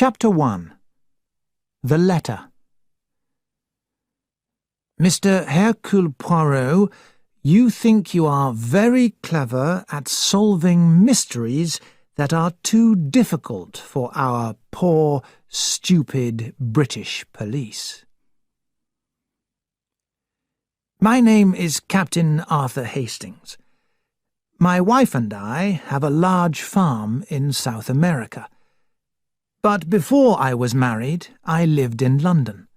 Chapter 1. The Letter. Mr. Hercule Poirot, you think you are very clever at solving mysteries that are too difficult for our poor, stupid British police. My name is Captain Arthur Hastings. My wife and I have a large farm in South America. But before I was married, I lived in London.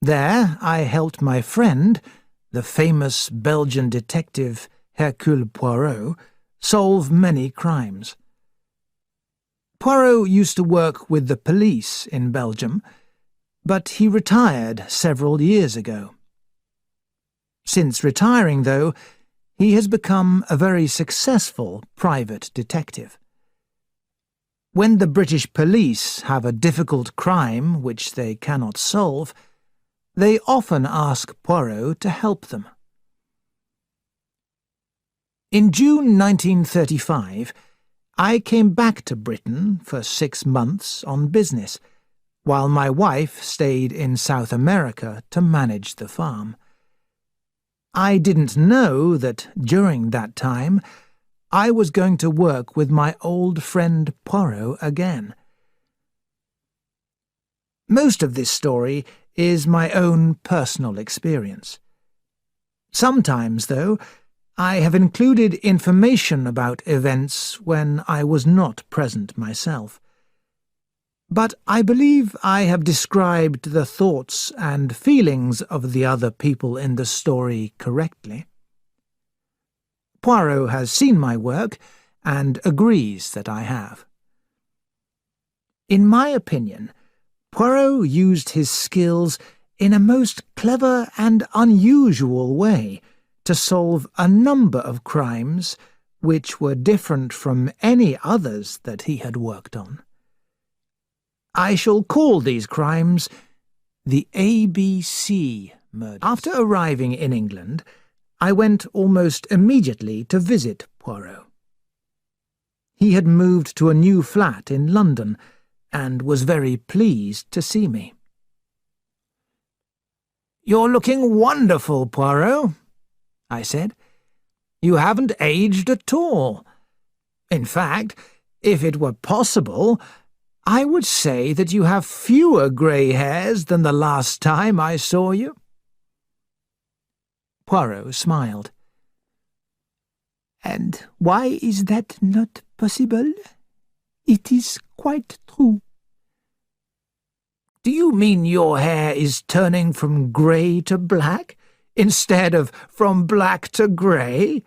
There I helped my friend, the famous Belgian detective Hercule Poirot, solve many crimes. Poirot used to work with the police in Belgium, but he retired several years ago. Since retiring, though, he has become a very successful private detective. When the British police have a difficult crime which they cannot solve, they often ask Poirot to help them. In June 1935, I came back to Britain for 6 months on business, while my wife stayed in South America to manage the farm. I didn't know that during that time I was going to work with my old friend Poirot again. Most of this story is my own personal experience. Sometimes, though, I have included information about events when I was not present myself. But I believe I have described the thoughts and feelings of the other people in the story correctly. Poirot has seen my work and agrees that I have. In my opinion, Poirot used his skills in a most clever and unusual way to solve a number of crimes which were different from any others that he had worked on. I shall call these crimes the ABC murders. After arriving in England, I went almost immediately to visit Poirot. He had moved to a new flat in London and was very pleased to see me. "You're looking wonderful, Poirot," I said. "You haven't aged at all. In fact, if it were possible, I would say that you have fewer grey hairs than the last time I saw you." Poirot smiled. "And why is that not possible? It is quite true." "Do you mean your hair is turning from grey to black, instead of from black to grey?"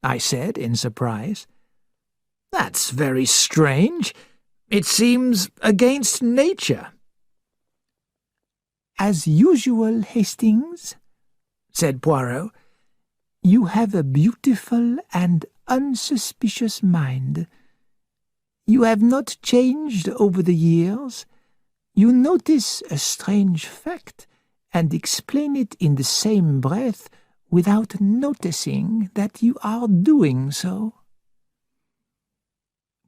I said in surprise. "That's very strange. It seems against nature." "As usual, Hastings," said Poirot, "you have a beautiful and unsuspicious mind. You have not changed over the years. You notice a strange fact and explain it in the same breath without noticing that you are doing so."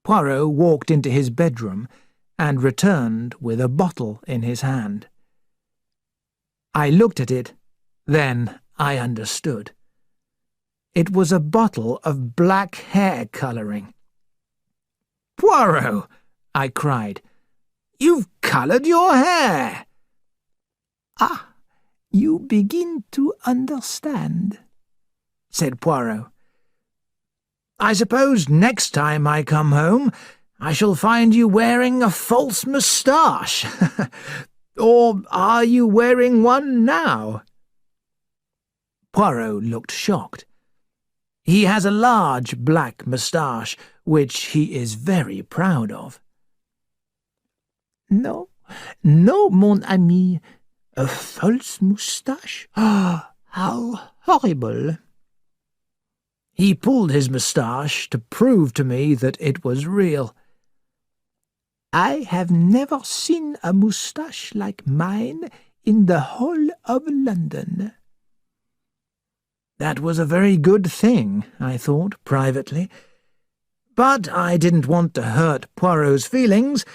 Poirot walked into his bedroom and returned with a bottle in his hand. I looked at it, then I understood. It was a bottle of black hair colouring. "Poirot!" I cried. "You've coloured your hair!" "Ah, you begin to understand," said Poirot. "I suppose next time I come home I shall find you wearing a false moustache. Or are you wearing one now?" Poirot looked shocked. He has a large black moustache, which he is very proud of. "No, no, mon ami. A false moustache? Ah, how horrible!" He pulled his moustache to prove to me that it was real. "I have never seen a moustache like mine in the whole of London." That was a very good thing, I thought privately. But I didn't want to hurt Poirot's feelings,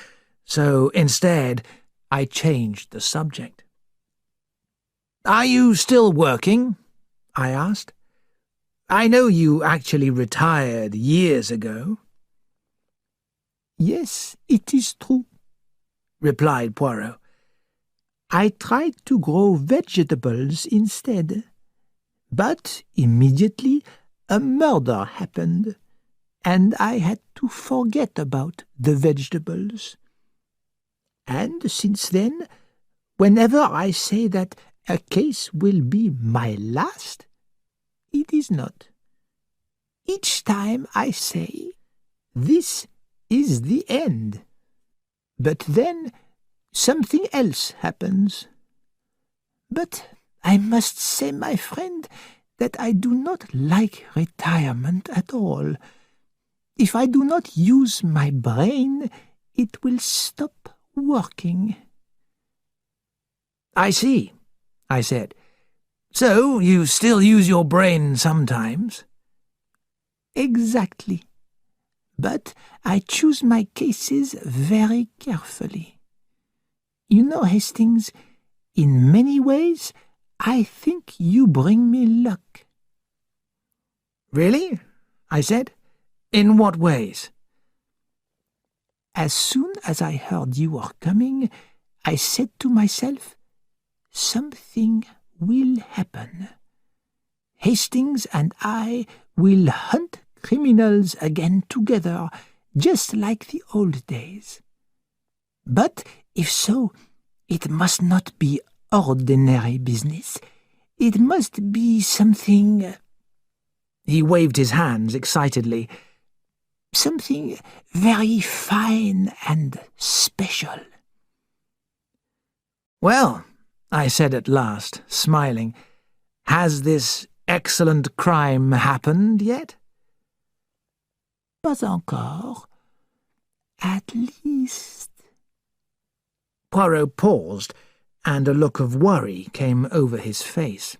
So instead, I changed the subject. "Are you still working?" I asked. "I know you actually retired years ago." "Yes, it is true," replied Poirot. "I tried to grow vegetables instead. But immediately a murder happened, and I had to forget about the vegetables. And since then, whenever I say that a case will be my last, it is not. Each time I say, this is the end. But then something else happens. But I must say, my friend, that I do not like retirement at all. If I do not use my brain, it will stop working." "I see," I said. "So you still use your brain sometimes?" "Exactly. But I choose my cases very carefully. You know, Hastings, in many ways, I think you bring me luck." "Really?" I said. "In what ways?" "As soon as I heard you were coming, I said to myself, something will happen. Hastings and I will hunt criminals again together, just like the old days. But if so, it must not be ordinary business. It must be something—" He waved his hands excitedly. "Something very fine and special." "Well," I said at last, smiling, "has this excellent crime happened yet?" "Pas encore. At least—" Poirot paused, and a look of worry came over his face.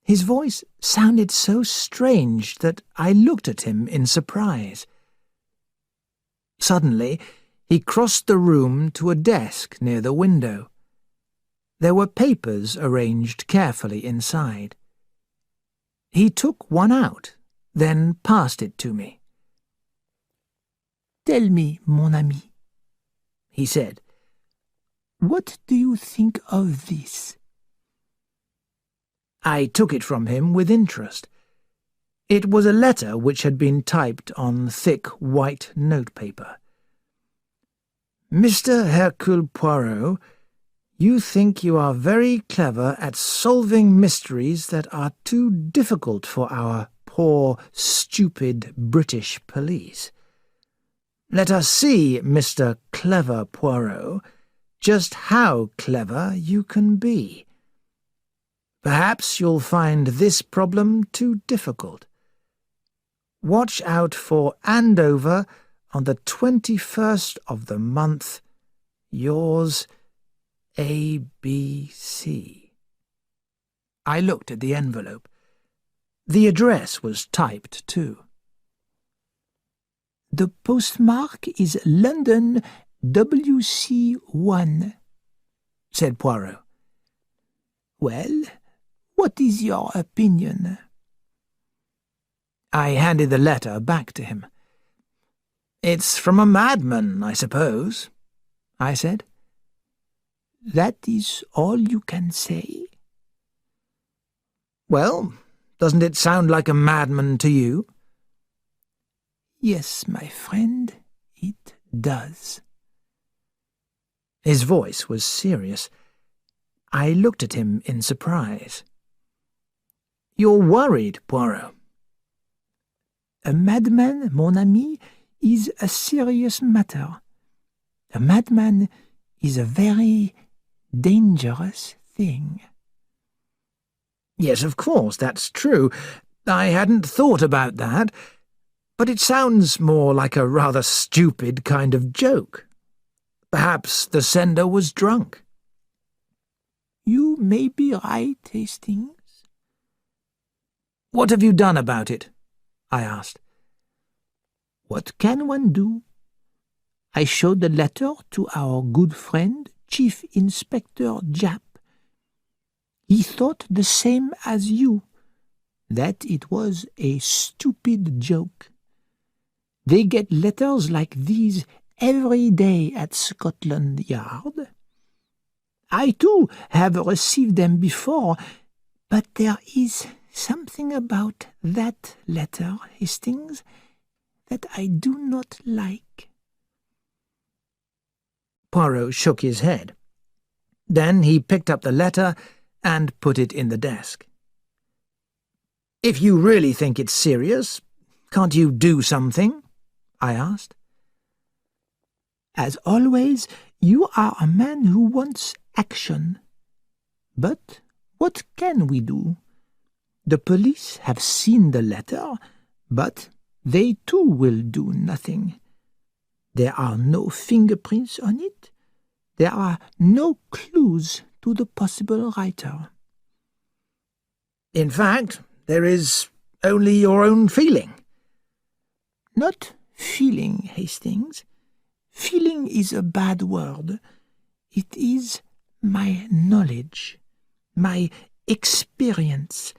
His voice sounded so strange that I looked at him in surprise. Suddenly, he crossed the room to a desk near the window. There were papers arranged carefully inside. He took one out, then passed it to me. "Tell me, mon ami," he said. "what do you think of this?" I took it from him with interest. It was a letter which had been typed on thick white notepaper. "Mr. Hercule Poirot, you think you are very clever at solving mysteries that are too difficult for our poor, stupid British police. Let us see, Mr. Clever Poirot, just how clever you can be. Perhaps you'll find this problem too difficult. Watch out for Andover on the 21st of the month. Yours, A.B.C." I looked at the envelope. The address was typed too. "The postmark is London WC1, said Poirot. "Well, what is your opinion?" I handed the letter back to him. "It's from a madman, I suppose," I said. "That is all you can say?" "Well, doesn't it sound like a madman to you?" "Yes, my friend, it does." His voice was serious. I looked at him in surprise. "You're worried, Poirot." "A madman, mon ami, is a serious matter. A madman is a very dangerous thing." "Yes, of course, that's true. I hadn't thought about that. But it sounds more like a rather stupid kind of joke. Perhaps the sender was drunk." "You may be right, Hastings." "What have you done about it?" I asked. "What can one do? I showed the letter to our good friend, Chief Inspector Japp. He thought the same as you, that it was a stupid joke. They get letters like these every day at Scotland Yard. I too have received them before, but there is something about that letter, Hastings, that I do not like. Poirot shook his head. Then he picked up the letter and put it in the desk. "If you really think it's serious, can't you do something?" I asked. As always, you are a man who wants action. But what can we do? The police have seen the letter, but they too will do nothing. There are no fingerprints on it. There are no clues to the possible writer. In fact, there is only your own feeling. Not feeling, Hastings. Feeling is a bad word. It is my knowledge, my experience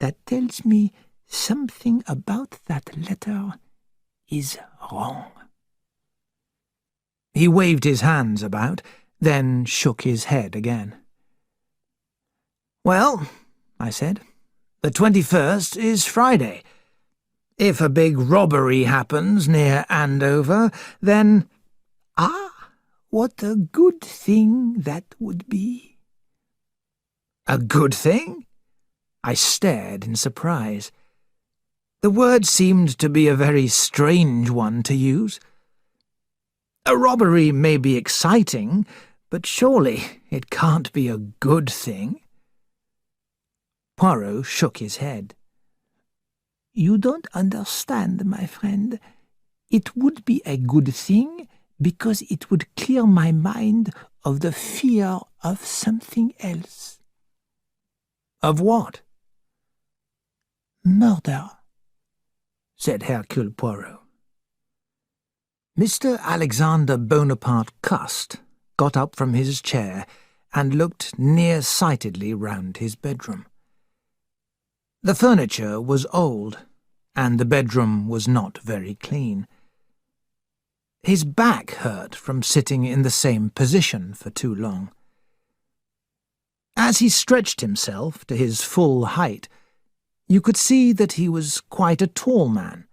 that tells me something about that letter is wrong. He waved his hands about, then shook his head again. "Well," I said, "the 21st is Friday. If a big robbery happens near Andover, then—" "Ah, what a good thing that would be." "A good thing?" I stared in surprise. The word seemed to be a very strange one to use. A robbery may be exciting, but surely it can't be a good thing. Poirot shook his head. "You don't understand, my friend. It would be a good thing because it would clear my mind of the fear of something else." "Of what?" "Murder," said Hercule Poirot. Mr. Alexander Bonaparte Cust got up from his chair and looked near-sightedly round his bedroom. The furniture was old, and the bedroom was not very clean. His back hurt from sitting in the same position for too long. As he stretched himself to his full height, you could see that he was quite a tall man,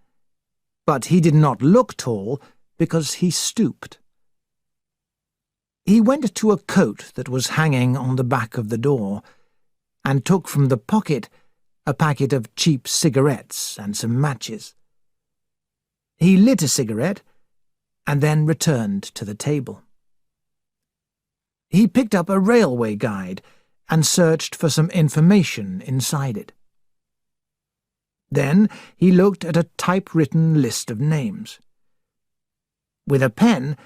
but he did not look tall because he stooped. He went to a coat that was hanging on the back of the door, and took from the pocket a packet of cheap cigarettes and some matches. He lit a cigarette, and then returned to the table. He picked up a railway guide and searched for some information inside it. Then he looked at a typewritten list of names. With a pen,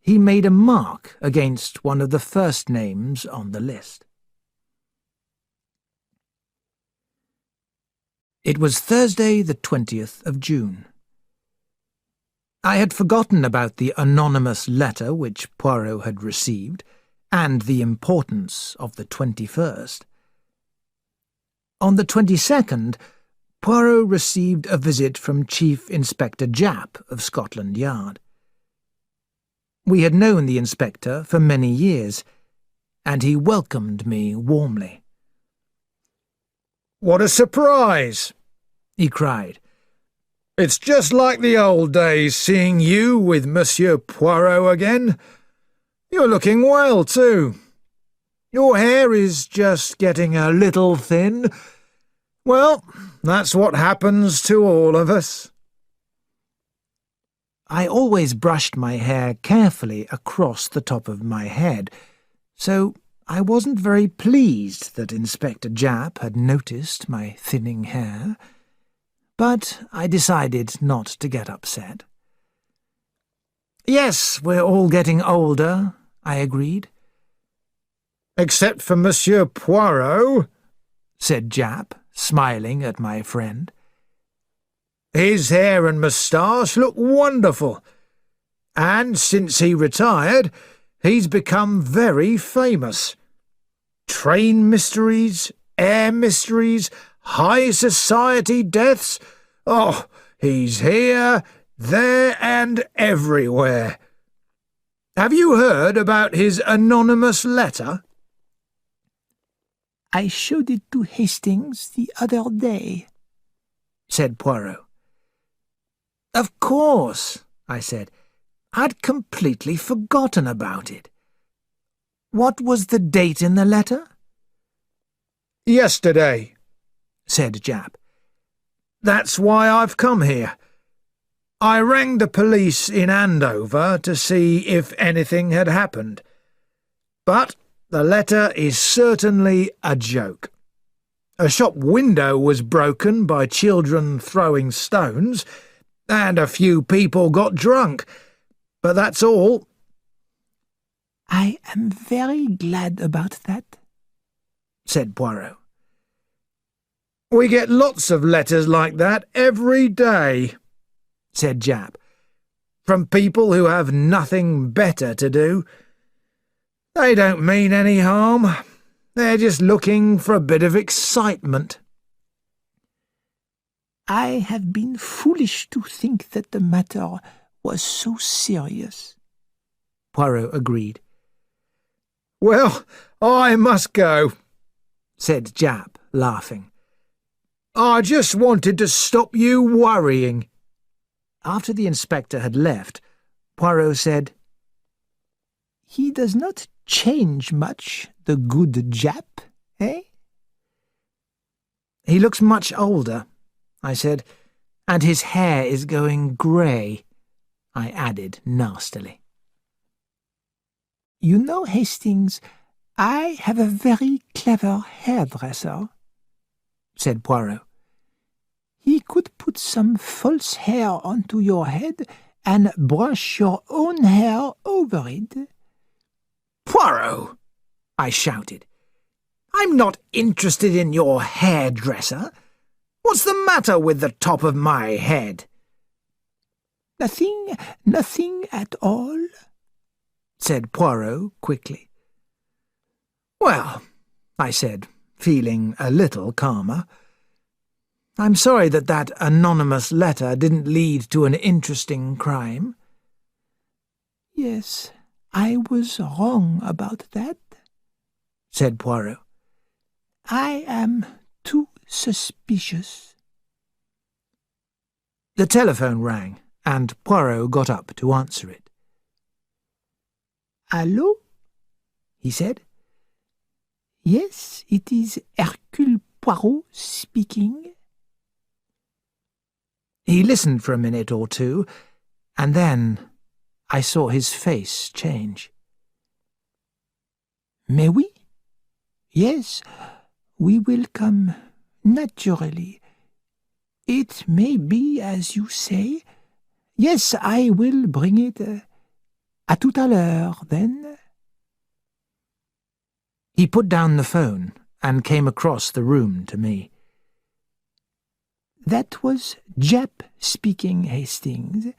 he made a mark against one of the first names on the list. It was Thursday, the 20th of June. I had forgotten about the anonymous letter which Poirot had received, and the importance of the 21st. On the 22nd, Poirot received a visit from Chief Inspector Japp of Scotland Yard. We had known the inspector for many years, and he welcomed me warmly. "What a surprise!" he cried. "It's just like the old days seeing you with Monsieur Poirot again. You're looking well, too. Your hair is just getting a little thin. Well, that's what happens to all of us." I always brushed my hair carefully across the top of my head, so I wasn't very pleased that Inspector Japp had noticed my thinning hair, but I decided not to get upset. "Yes, we're all getting older," I agreed. "Except for Monsieur Poirot," said Japp, smiling at my friend. "His hair and moustache look wonderful. And since he retired, he's become very famous. Train mysteries, air mysteries, high society deaths. Oh, he's here, there and everywhere. Have you heard about his anonymous letter? I showed it to Hastings the other day, said Poirot. Of course, I said. I'd completely forgotten about it. What was the date in the letter? Yesterday, said Japp. That's why I've come here. I rang the police in Andover to see if anything had happened. But the letter is certainly a joke. A shop window was broken by children throwing stones, and a few people got drunk. But that's all. I am very glad about that, said Poirot. We get lots of letters like that every day, said Japp, from people who have nothing better to do. They don't mean any harm. They're just looking for a bit of excitement. I have been foolish to think that the matter was so serious, Poirot agreed. Well, I must go, said Japp, laughing. I just wanted to stop you worrying. After the inspector had left, Poirot said, He does not change much, the good Japp, eh? He looks much older, I said, and his hair is going grey, I added nastily. You know, Hastings, I have a very clever hairdresser, said Poirot. He could put some false hair onto your head and brush your own hair over it. Poirot, I shouted. I'm not interested in your hairdresser. What's the matter with the top of my head? Nothing at all, said Poirot quickly. Well, I said, feeling a little calmer, I'm sorry that anonymous letter didn't lead to an interesting crime. Yes, I was wrong about that, said Poirot. I am too suspicious. The telephone rang, and Poirot got up to answer it. Allô? He said. Yes, it is Hercule Poirot speaking. He listened for a minute or two, and then I saw his face change. Mais oui? Yes, we will come naturally. It may be as you say. Yes, I will bring it. À tout à l'heure, then. He put down the phone and came across the room to me. That was Japp speaking, Hastings.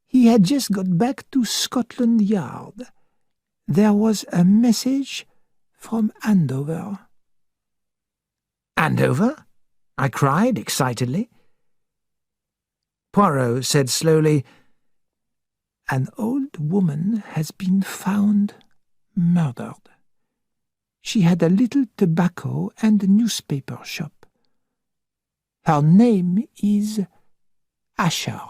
He had just got back to Scotland Yard. There was a message from Andover. Andover? I cried excitedly. Poirot said slowly, An old woman has been found murdered. She had a little tobacco and newspaper shop. Her name is Asher.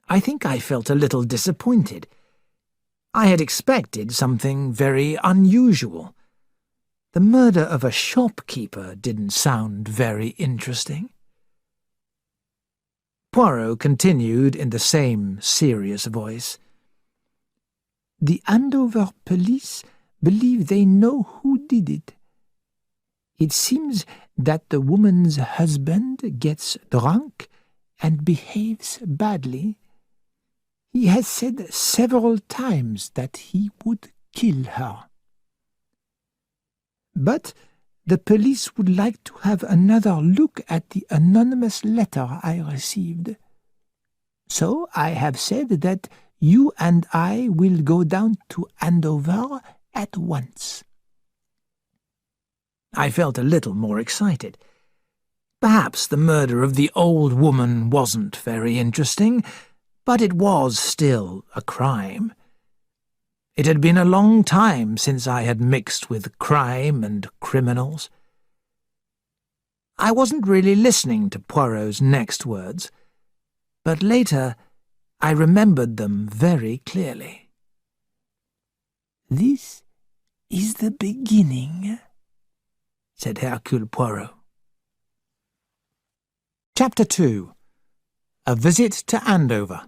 I think I felt a little disappointed. I had expected something very unusual. The murder of a shopkeeper didn't sound very interesting. Poirot continued in the same serious voice. The Andover police believe they know who did it. It seems that the woman's husband gets drunk and behaves badly. He has said several times that he would kill her. But the police would like to have another look at the anonymous letter I received. So I have said that you and I will go down to Andover at once. I felt a little more excited. Perhaps the murder of the old woman wasn't very interesting, but it was still a crime. It had been a long time since I had mixed with crime and criminals. I wasn't really listening to Poirot's next words, but later I remembered them very clearly. "This is the beginning," said Hercule Poirot. Chapter 2. A Visit to Andover.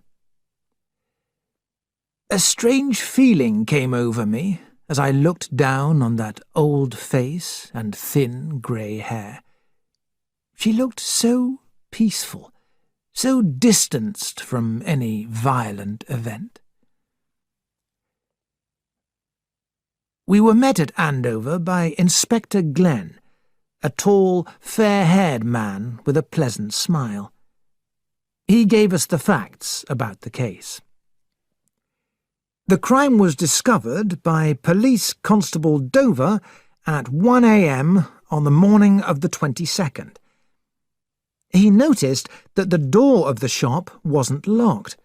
A strange feeling came over me as I looked down on that old face and thin grey hair. She looked so peaceful, so distanced from any violent event. We were met at Andover by Inspector Glenn, a tall, fair-haired man with a pleasant smile. He gave us the facts about the case. The crime was discovered by Police Constable Dover at 1 a.m. on the morning of the 22nd. He noticed that the door of the shop wasn't locked.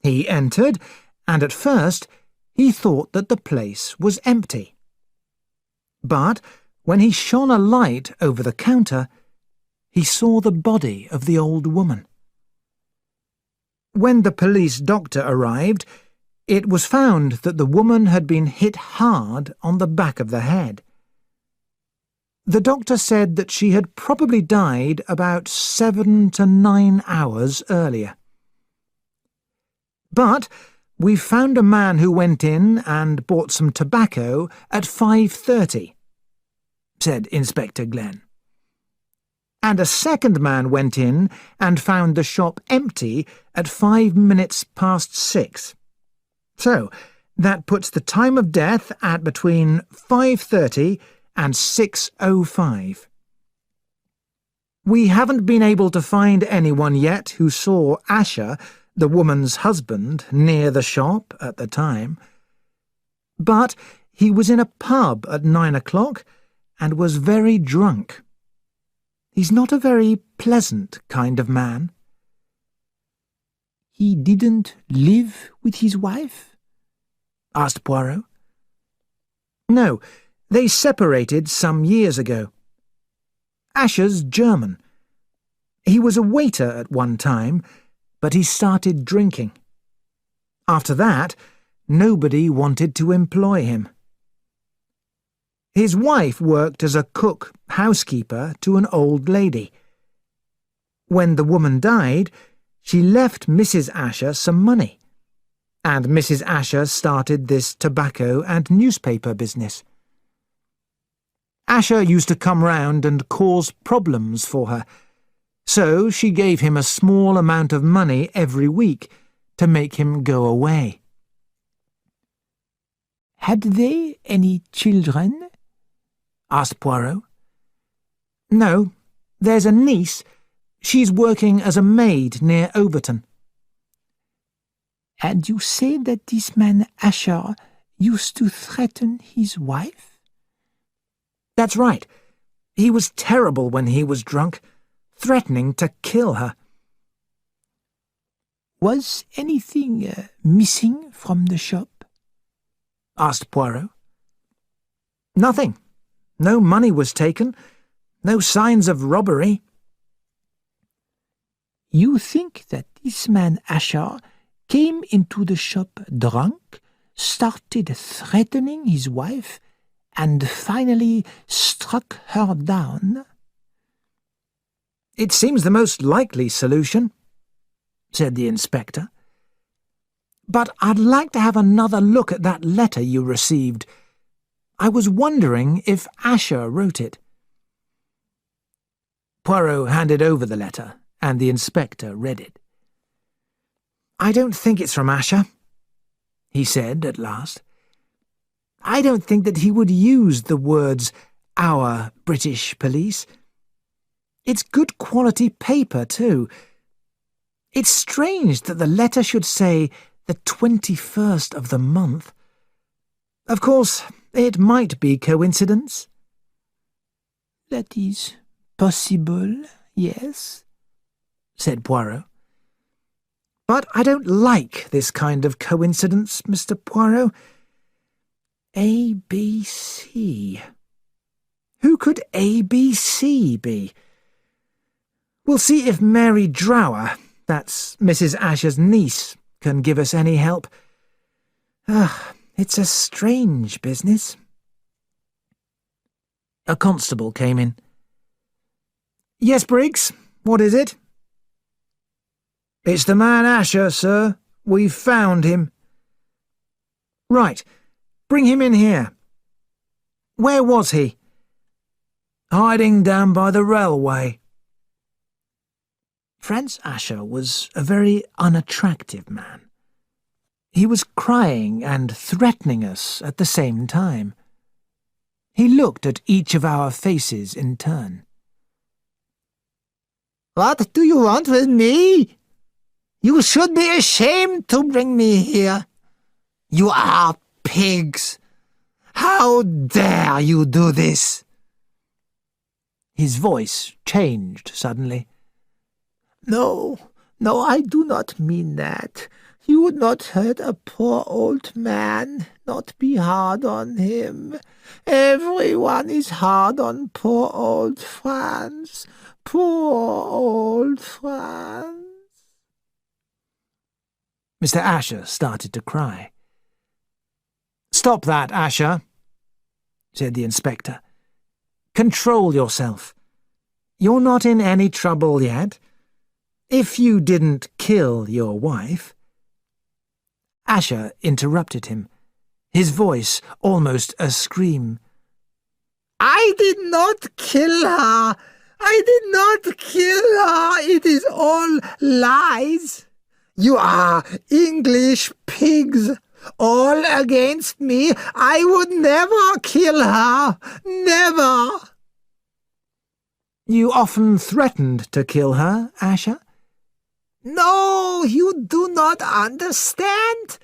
He entered, and at first he thought that the place was empty. But when he shone a light over the counter, he saw the body of the old woman. When the police doctor arrived, it was found that the woman had been hit hard on the back of the head. The doctor said that she had probably died about 7 to 9 hours earlier. But we found a man who went in and bought some tobacco at 5:30, said Inspector Glenn. And a second man went in and found the shop empty at 5 minutes past 6. So that puts the time of death at between 5:30 and 6:05. We haven't been able to find anyone yet who saw Asher, the woman's husband, near the shop at the time. But he was in a pub at 9 o'clock and was very drunk. He's not a very pleasant kind of man. "He didn't live with his wife?" asked Poirot. No, they separated some years ago. Asher's German. He was a waiter at one time, but he started drinking. After that, nobody wanted to employ him. His wife worked as a cook housekeeper to an old lady. When the woman died, she left Mrs. Asher some money, and Mrs. Asher started this tobacco and newspaper business. Asher used to come round and cause problems for her, so she gave him a small amount of money every week to make him go away. "Had they any children?" asked Poirot. No, there's a niece. She's working as a maid near Overton. "And you say that this man Asher used to threaten his wife?" That's right. He was terrible when he was drunk, threatening to kill her. "Was anything missing from the shop?" asked Poirot. Nothing. No money was taken. No signs of robbery. "You think that this man Asher came into the shop drunk, started threatening his wife, and finally struck her down?" It seems the most likely solution, said the inspector. But I'd like to have another look at that letter you received. I was wondering if Asher wrote it. Poirot handed over the letter, and the inspector read it. "I don't think it's from Asher," he said at last. "I don't think that he would use the words, 'our British police.' It's good quality paper, too. It's strange that the letter should say the 21st of the month. Of course, it might be coincidence. That is possible, yes, said Poirot. But I don't like this kind of coincidence, Mr. Poirot. ABC. Who could ABC be? We'll see if Mary Drower, that's Mrs. Asher's niece, can give us any help. It's a strange business. A constable came in. Yes, Briggs, what is it? It's the man Asher, sir. We've found him. Right, bring him in here. Where was he? Hiding down by the railway. Franz Asher was a very unattractive man. He was crying and threatening us at the same time. He looked at each of our faces in turn. What do you want with me? You should be ashamed to bring me here. You are pigs. How dare you do this? His voice changed suddenly. No, I do not mean that. You would not hurt a poor old man, not be hard on him. Everyone is hard on poor old Franz. Poor old Franz. Mr. Asher started to cry. Stop that, Asher, said the inspector. Control yourself. You're not in any trouble yet. If you didn't kill your wife... Asher interrupted him, his voice almost a scream. I did not kill her. I did not kill her. It is all lies. You are English pigs, all against me. I would never kill her. Never. You often threatened to kill her, Asher? No, you do not understand.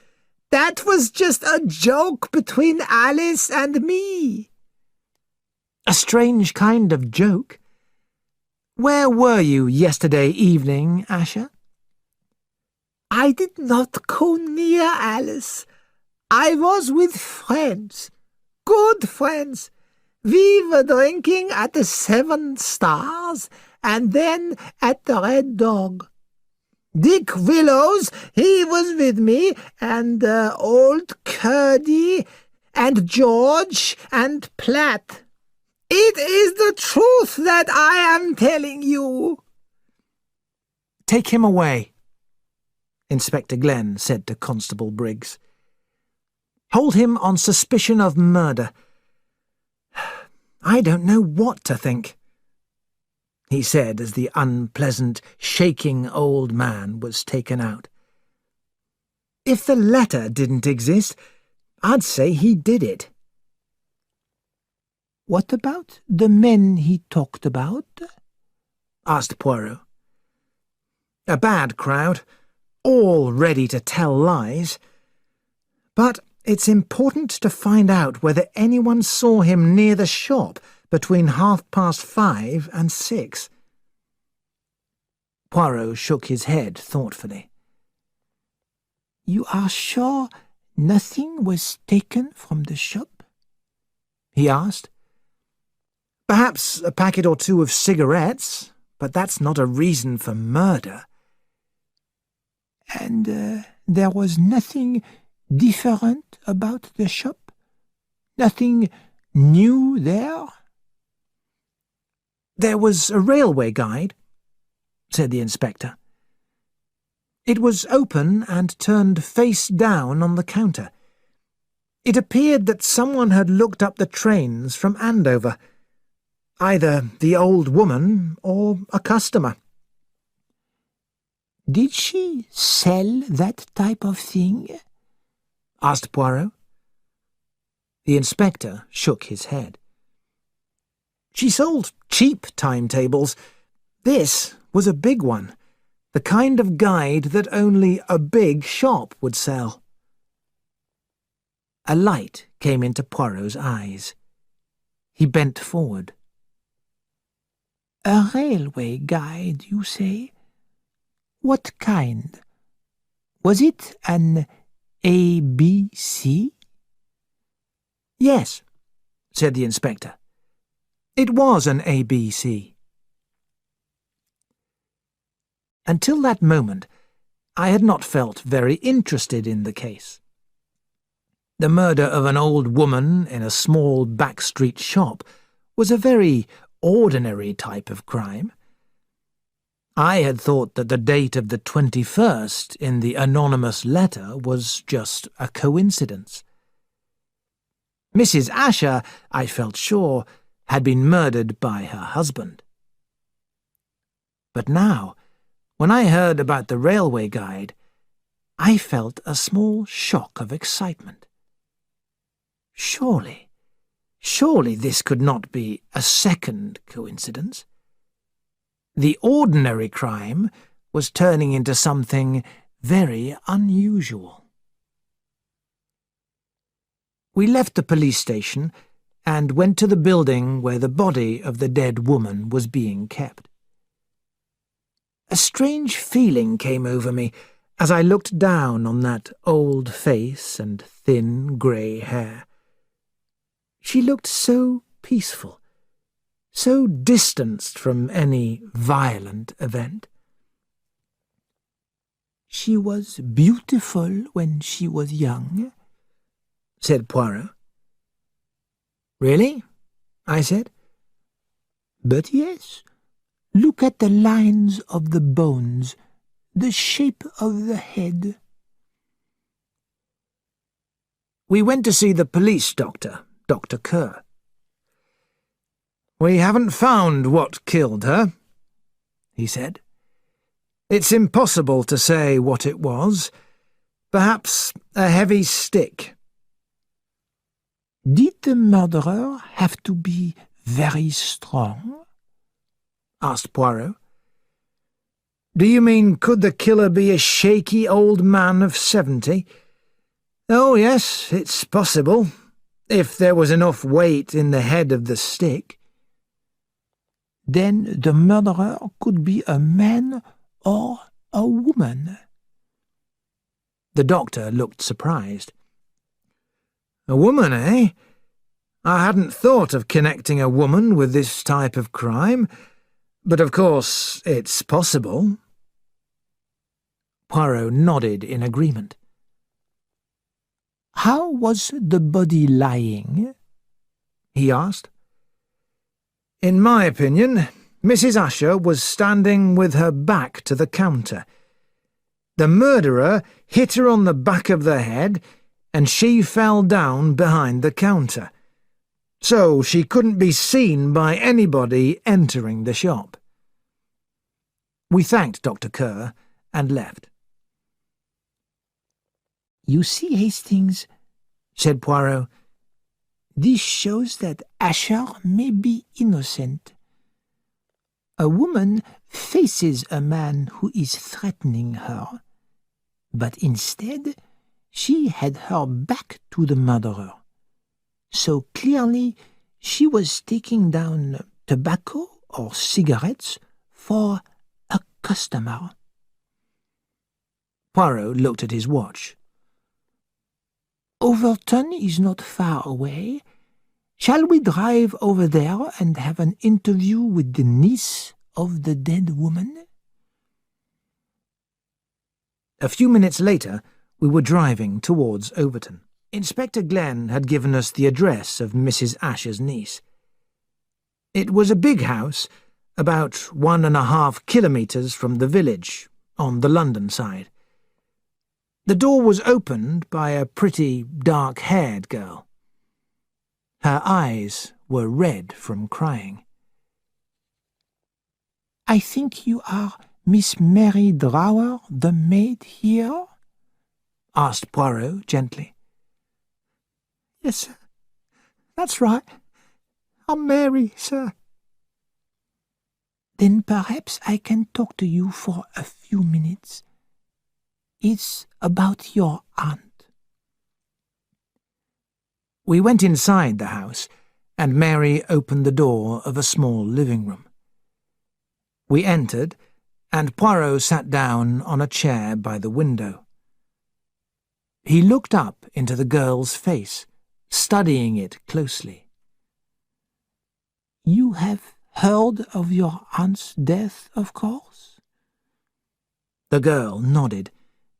That was just a joke between Alice and me. A strange kind of joke. Where were you yesterday evening, Asher? I did not go near Alice. I was with friends, good friends. We were drinking at the 7 Stars and then at the Red Dog. Dick Willows, he was with me, and old Curdy, and George, and Platt. It is the truth that I am telling you. Take him away, Inspector Glenn said to Constable Briggs. Hold him on suspicion of murder. I don't know what to think, he said as the unpleasant, shaking old man was taken out. If the letter didn't exist, I'd say he did it. What about the men he talked about? Asked Poirot. A bad crowd, all ready to tell lies. But it's important to find out whether anyone saw him near the shop between 5:30 and 6. Poirot shook his head thoughtfully. You are sure nothing was taken from the shop? He asked. Perhaps a packet or two of cigarettes, but that's not a reason for murder. And there was nothing different about the shop? Nothing new there? There was a railway guide, said the inspector. It was open and turned face down on the counter. It appeared that someone had looked up the trains from Andover, either the old woman or a customer. Did she sell that type of thing? Asked Poirot. The inspector shook his head. She sold cheap timetables. This was a big one, The kind of guide that only a big shop would sell. A light came into Poirot's eyes. He bent forward. A railway guide, you say? What kind? Was it an ABC? Yes, said the inspector. It was an ABC. Until that moment, I had not felt very interested in the case. The murder of an old woman in a small back-street shop was a very ordinary type of crime. I had thought that the date of the 21st in the anonymous letter was just a coincidence. Mrs. Asher, I felt sure, had been murdered by her husband. But now, when I heard about the railway guide, I felt a small shock of excitement. Surely this could not be a second coincidence. The ordinary crime was turning into something very unusual. We left the police station and went to the building where the body of the dead woman was being kept. A strange feeling came over me as I looked down on that old face and thin grey hair. She looked so peaceful, so distanced from any violent event. She was beautiful when she was young, said Poirot. Really? I said. But yes. Look at the lines of the bones, the shape of the head. We went to see the police doctor, Dr. Kerr. We haven't found what killed her, he said. It's impossible to say what it was. Perhaps a heavy stick. Did the murderer have to be very strong? Asked Poirot. Do you mean could the killer be a shaky old man of 70? Oh, yes, it's possible, if there was enough weight in the head of the stick. Then the murderer could be a man or a woman. The doctor looked surprised. A woman, eh? I hadn't thought of connecting a woman with this type of crime, but of course it's possible. Poirot nodded in agreement. How was the body lying? He asked. In my opinion, Mrs. Asher was standing with her back to the counter. The murderer hit her on the back of the head, and she fell down behind the counter. So she couldn't be seen by anybody entering the shop. We thanked Dr. Kerr and left. You see, Hastings, said Poirot, this shows that Asher may be innocent. A woman faces a man who is threatening her, but instead she had her back to the murderer. So clearly she was taking down tobacco or cigarettes for a customer. Poirot looked at his watch. Overton is not far away. Shall we drive over there and have an interview with the niece of the dead woman? A few minutes later, we were driving towards Overton. Inspector Glenn had given us the address of Mrs. Asher's niece. It was a big house, about 1.5 kilometres from the village, on the London side. The door was opened by a pretty dark-haired girl. Her eyes were red from crying. I think you are Miss Mary Drower, the maid here? Asked Poirot gently. Yes, sir. That's right. I'm Mary, sir. Then perhaps I can talk to you for a few minutes. It's about your aunt. We went inside the house, and Mary opened the door of a small living room. We entered, and Poirot sat down on a chair by the window. He looked up into the girl's face, studying it closely. You have heard of your aunt's death, of course? The girl nodded,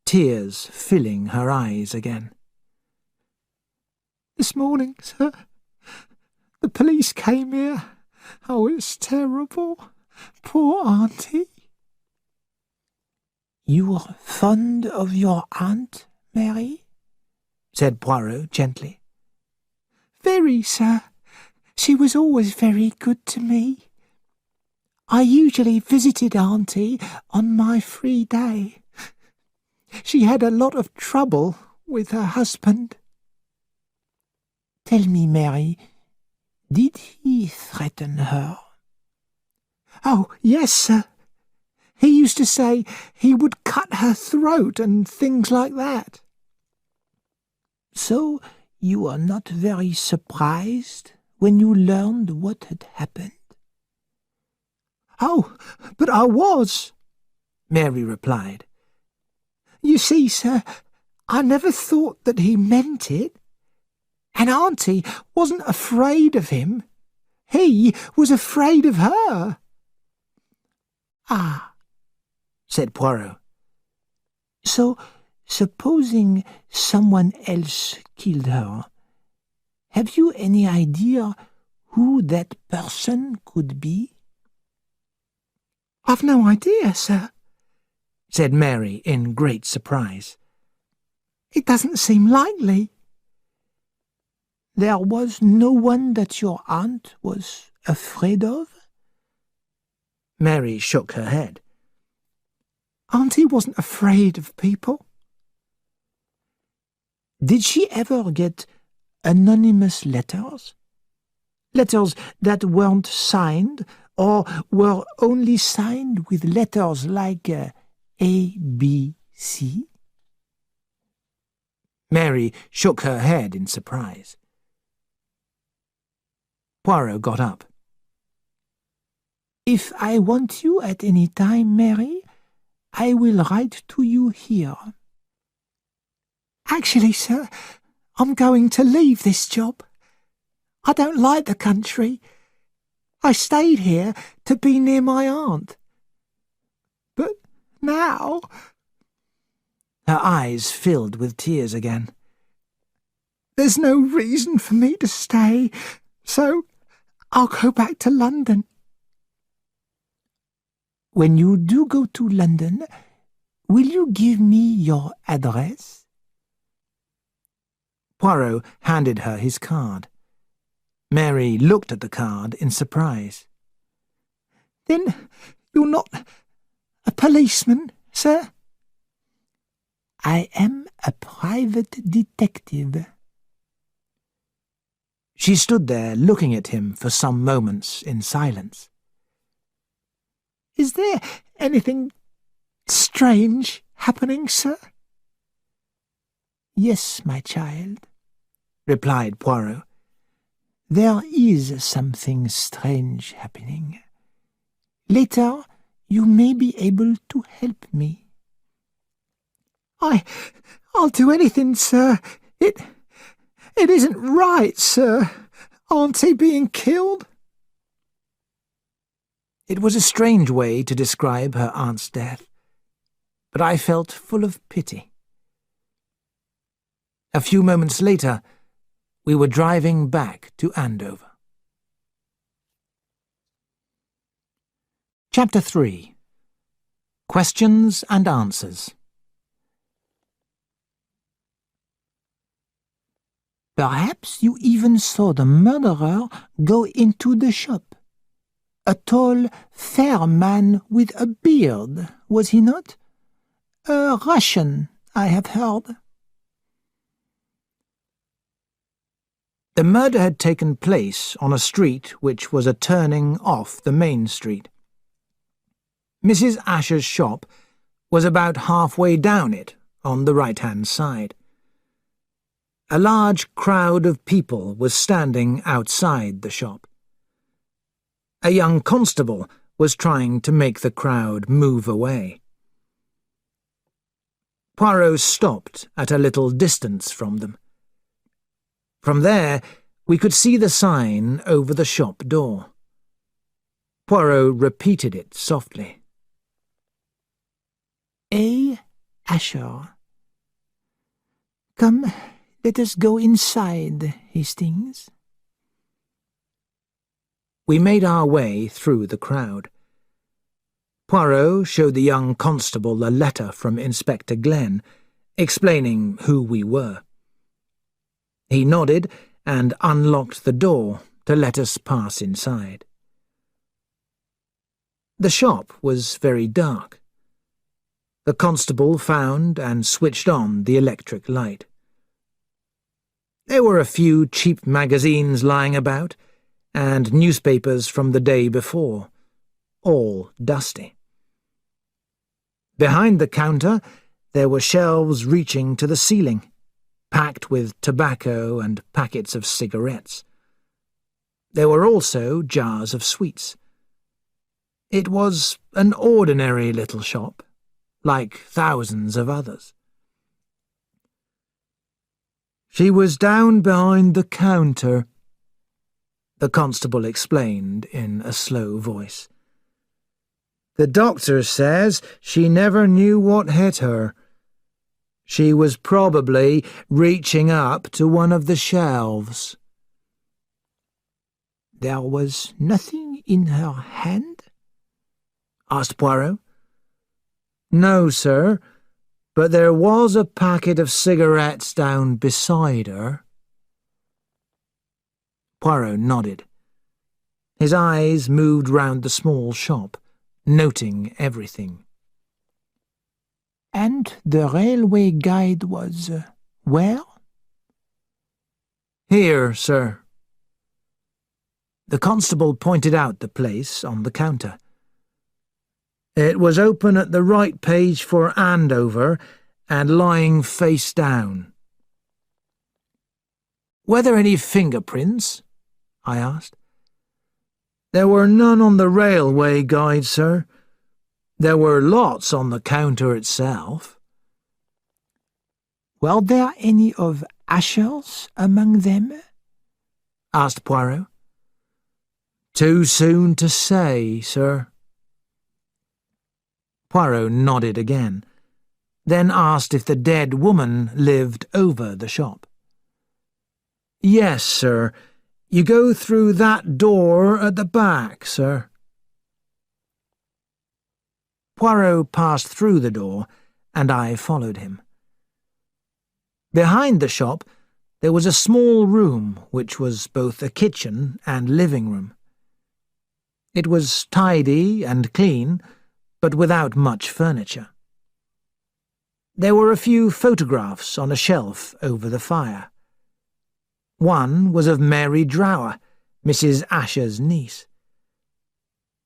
tears filling her eyes again. This morning, sir, the police came here. Oh, it's terrible. Poor auntie. You are fond of your aunt, Mary? Said Poirot gently. Very, sir. She was always very good to me. I usually visited auntie on my free day. She had a lot of trouble with her husband. Tell me, Mary, did he threaten her? Oh, yes, sir. He used to say he would cut her throat and things like that. So you are not very surprised when you learned what had happened? Oh, but I was, Mary replied. You see, sir, I never thought that he meant it. And auntie wasn't afraid of him. He was afraid of her. Ah, said Poirot. So, supposing someone else killed her, have you any idea who that person could be? I've no idea, sir, said Mary in great surprise. It doesn't seem likely. There was no one that your aunt was afraid of? Mary shook her head. Auntie wasn't afraid of people. Did she ever get anonymous letters? Letters that weren't signed, or were only signed with letters like A, B, C? Mary shook her head in surprise. Poirot got up. If I want you at any time, Mary, I will write to you here. Actually, sir, I'm going to leave this job. I don't like the country. I stayed here to be near my aunt. But now... Her eyes filled with tears again. There's no reason for me to stay, so I'll go back to London. When you do go to London, will you give me your address? Poirot handed her his card. Mary looked at the card in surprise. Then you're not a policeman, sir? I am a private detective. She stood there looking at him for some moments in silence. Is there anything strange happening, sir? Yes, my child, replied Poirot. There is something strange happening. Later, you may be able to help me. I'll do anything, sir. It isn't right, sir. Auntie being killed. It was a strange way to describe her aunt's death, but I felt full of pity. A few moments later, we were driving back to Andover. Chapter 3. Questions and Answers. Perhaps you even saw the murderer go into the shop. A tall, fair man with a beard, was he not? A Russian, I have heard. The murder had taken place on a street which was a turning off the main street. Mrs. Asher's shop was about halfway down it, on the right-hand side. A large crowd of people was standing outside the shop. A young constable was trying to make the crowd move away. Poirot stopped at a little distance from them. From there, we could see the sign over the shop door. Poirot repeated it softly. A. Asher. Come, let us go inside, Hastings. We made our way through the crowd. Poirot showed the young constable a letter from Inspector Glenn, explaining who we were. He nodded and unlocked the door to let us pass inside. The shop was very dark. The constable found and switched on the electric light. There were a few cheap magazines lying about, and newspapers from the day before, all dusty. Behind the counter there were shelves reaching to the ceiling, packed with tobacco and packets of cigarettes. There were also jars of sweets. It was an ordinary little shop, like thousands of others. She was down behind the counter, the constable explained in a slow voice. The doctor says she never knew what hit her. She was probably reaching up to one of the shelves. There was nothing in her hand? Asked Poirot. No, sir, but there was a packet of cigarettes down beside her. Poirot nodded. His eyes moved round the small shop, noting everything. And the railway guide was where? Here, sir. The constable pointed out the place on the counter. It was open at the right page for Andover and lying face down. Were there any fingerprints? I asked. There were none on the railway guide, sir. There were lots on the counter itself. Were there any of Asher's among them? Asked Poirot. Too soon to say, sir. Poirot nodded again, then asked if the dead woman lived over the shop. Yes, sir. You go through that door at the back, sir. Poirot passed through the door, and I followed him. Behind the shop there was a small room which was both a kitchen and living room. It was tidy and clean, but without much furniture. There were a few photographs on a shelf over the fire. One was of Mary Drower, Mrs. Asher's niece.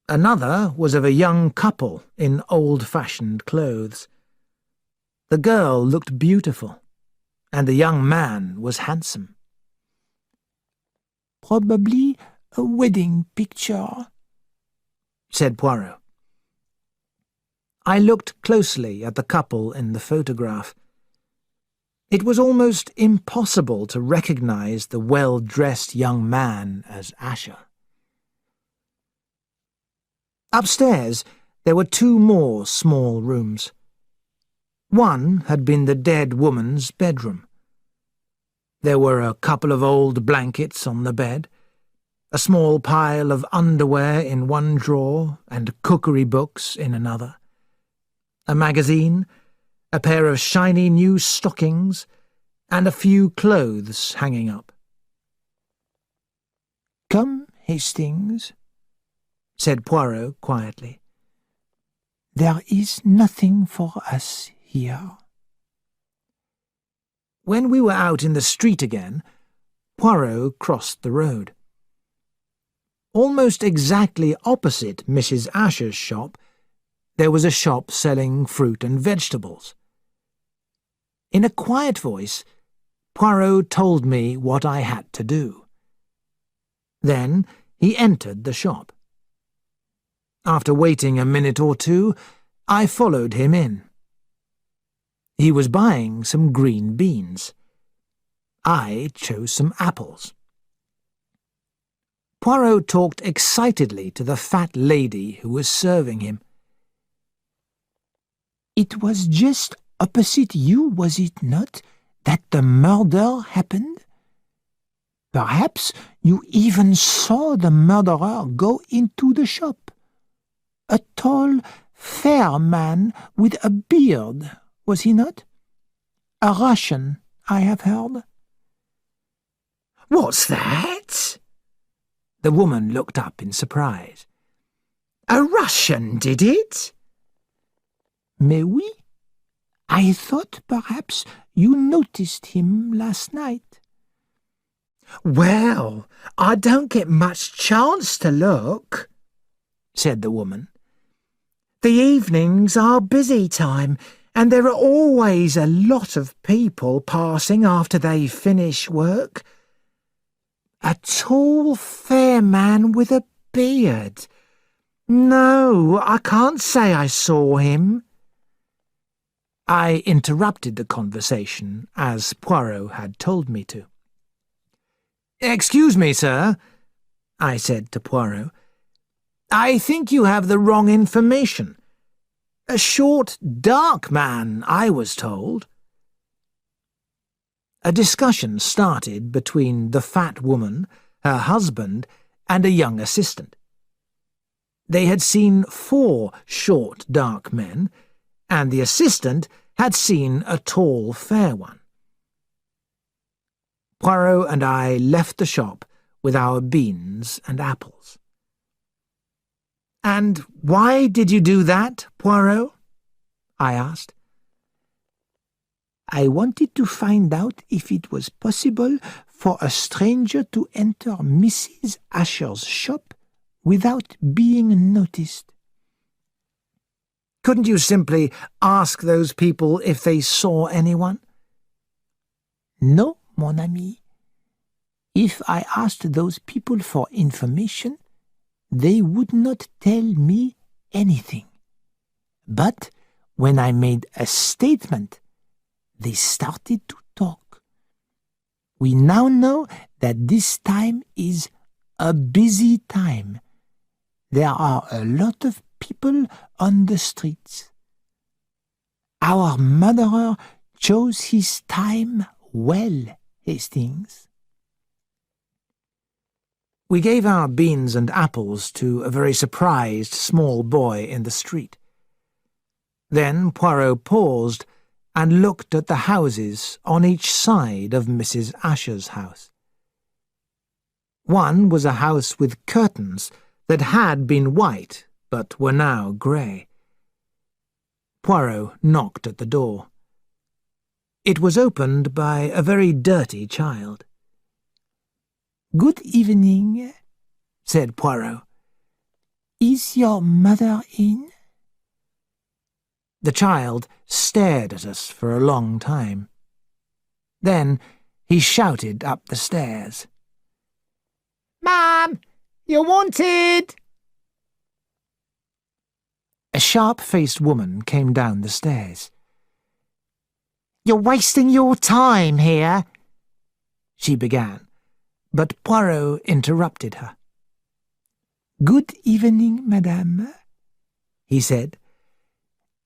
Another was of a young couple in old-fashioned clothes. The girl looked beautiful, and the young man was handsome. Probably a wedding picture, said Poirot. I looked closely at the couple in the photograph. It was almost impossible to recognize the well-dressed young man as Asher. Upstairs there were two more small rooms. One had been the dead woman's bedroom. There were a couple of old blankets on the bed, a small pile of underwear in one drawer and cookery books in another, a magazine, a pair of shiny new stockings, and a few clothes hanging up. "Come, Hastings," said Poirot quietly. "There is nothing for us here." When we were out in the street again, Poirot crossed the road. Almost exactly opposite Mrs. Asher's shop, there was a shop selling fruit and vegetables. In a quiet voice, Poirot told me what I had to do. Then he entered the shop. After waiting a minute or two, I followed him in. He was buying some green beans. I chose some apples. Poirot talked excitedly to the fat lady who was serving him. "It was just opposite you, was it not, that the murder happened? Perhaps you even saw the murderer go into the shop. A tall, fair man with a beard, was he not? A Russian, I have heard." "What's that?" The woman looked up in surprise. "A Russian did it?" "Mais oui. I thought perhaps you noticed him last night." "Well, I don't get much chance to look," said the woman. "The evenings are busy time, and there are always a lot of people passing after they finish work. A tall, fair man with a beard. No, I can't say I saw him." I interrupted the conversation, as Poirot had told me to. "Excuse me, sir," I said to Poirot. "I think you have the wrong information. A short, dark man, I was told." A discussion started between the fat woman, her husband, and a young assistant. They had seen 4 short, dark men, and the assistant had seen a tall, fair one. Poirot and I left the shop with our beans and apples. "And why did you do that, Poirot?" I asked. "I wanted to find out if it was possible for a stranger to enter Mrs. Asher's shop without being noticed." "Couldn't you simply ask those people if they saw anyone?" "No, mon ami. If I asked those people for information, they would not tell me anything. But when I made a statement, they started to talk. We now know that this time is a busy time. There are a lot of people on the streets. Our murderer chose his time well, Hastings." We gave our beans and apples to a very surprised small boy in the street. Then Poirot paused and looked at the houses on each side of Mrs. Asher's house. One was a house with curtains that had been white but were now grey. Poirot knocked at the door. It was opened by a very dirty child. "Good evening," said Poirot. "Is your mother in?" The child stared at us for a long time. Then he shouted up the stairs. "Ma'am, you're wanted!" A sharp-faced woman came down the stairs. "You're wasting your time here," she began, but Poirot interrupted her. "Good evening, madame," he said.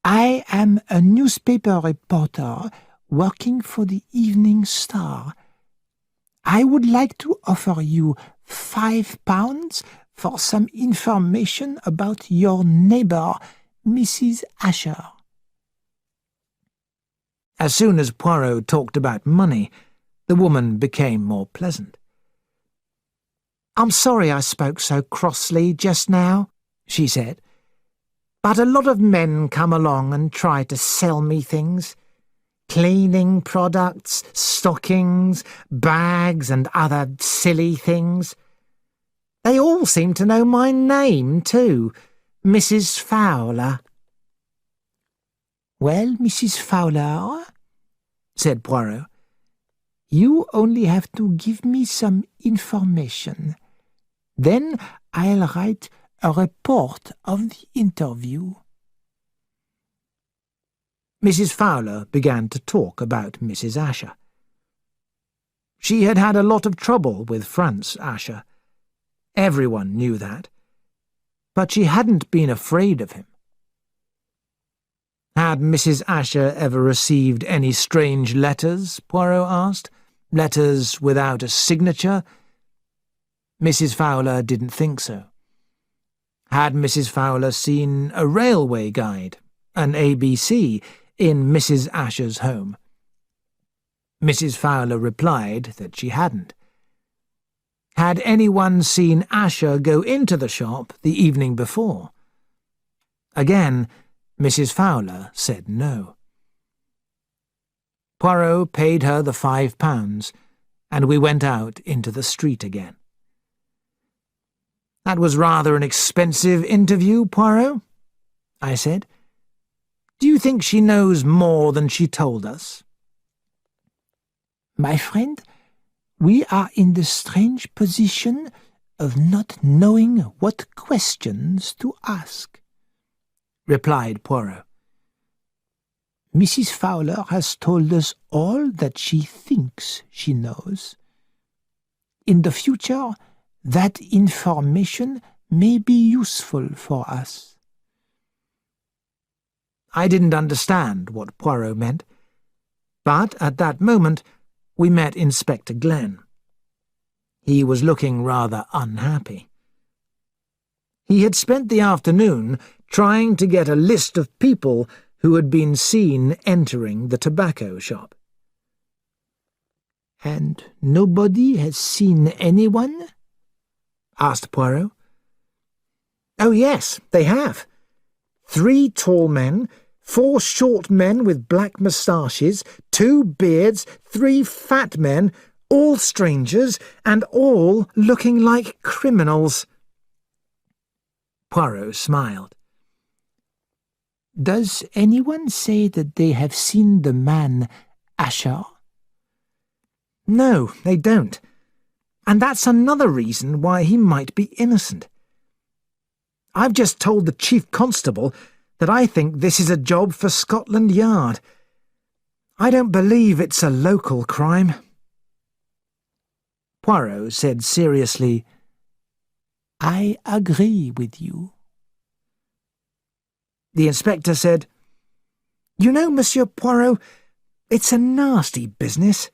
"I am a newspaper reporter working for the Evening Star. I would like to offer you £5 for some information about your neighbour, Mrs. Asher." As soon as Poirot talked about money, the woman became more pleasant. "I'm sorry I spoke so crossly just now," she said, "but a lot of men come along and try to sell me things. Cleaning products, stockings, bags and other silly things. They all seem to know my name, too, Mrs. Fowler. "Well, Mrs. Fowler," said Poirot, "you only have to give me some information. Then I'll write a report of the interview." Mrs. Fowler began to talk about Mrs. Asher. She had had a lot of trouble with Franz Asher. Everyone knew that. But she hadn't been afraid of him. Had Mrs. Asher ever received any strange letters, Poirot asked? Letters without a signature? Mrs. Fowler didn't think so. Had Mrs. Fowler seen a railway guide, an ABC, in Mrs. Asher's home? Mrs. Fowler replied that she hadn't. Had anyone seen Asher go into the shop the evening before? Again, Mrs. Fowler said no. Poirot paid her the £5, and we went out into the street again. "That was rather an expensive interview, Poirot," I said. "Do you think she knows more than she told us?" "My friend, we are in the strange position of not knowing what questions to ask," replied Poirot. "Mrs. Fowler has told us all that she thinks she knows. In the future, that information may be useful for us." I didn't understand what Poirot meant, but at that moment we met Inspector Glenn. He was looking rather unhappy. He had spent the afternoon trying to get a list of people who had been seen entering the tobacco shop. "And nobody has seen anyone?" asked Poirot. "Oh, yes, they have. 3 tall men, 4 short men with black moustaches, 2 beards, 3 fat men, all strangers, and all looking like criminals." Poirot smiled. "Does anyone say that they have seen the man Asher?" "No, they don't. And that's another reason why he might be innocent. I've just told the Chief Constable that I think this is a job for Scotland Yard. I don't believe it's a local crime." Poirot said seriously, "I agree with you." The inspector said, "You know, Monsieur Poirot, it's a nasty business.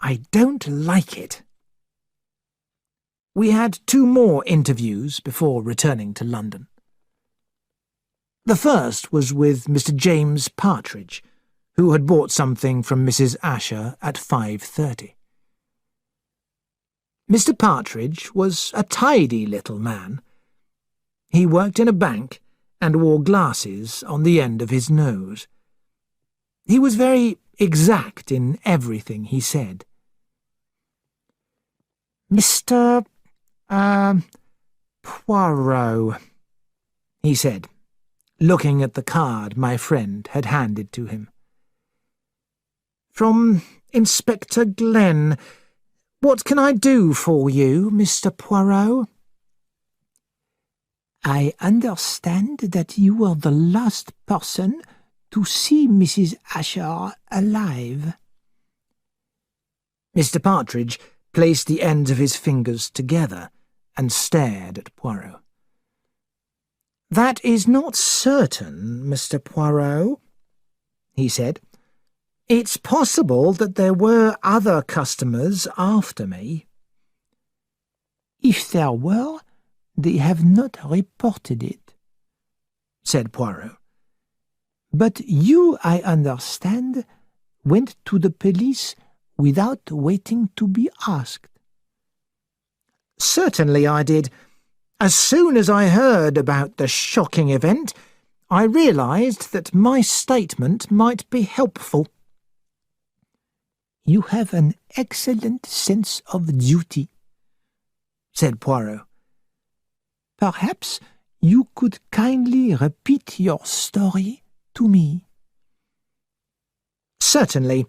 I don't like it." We had 2 more interviews before returning to London. The first was with Mr. James Partridge, who had bought something from Mrs. Asher at 5:30. Mr. Partridge was a tidy little man. He worked in a bank and wore glasses on the end of his nose. He was very exact in everything he said. "Mr. Poirot," he said, looking at the card my friend had handed to him. "From Inspector Glenn. What can I do for you, Mr. Poirot?" "I understand that you were the last person to see Mrs. Asher alive." Mr. Partridge placed the ends of his fingers together and stared at Poirot. "That is not certain, Mr. Poirot," he said. "It's possible that there were other customers after me." "If there were, they have not reported it," said Poirot. "But you, I understand, went to the police without waiting to be asked." "Certainly I did. As soon as I heard about the shocking event, I realized that my statement might be helpful." "You have an excellent sense of duty," said Poirot. "Perhaps you could kindly repeat your story to me. Certainly.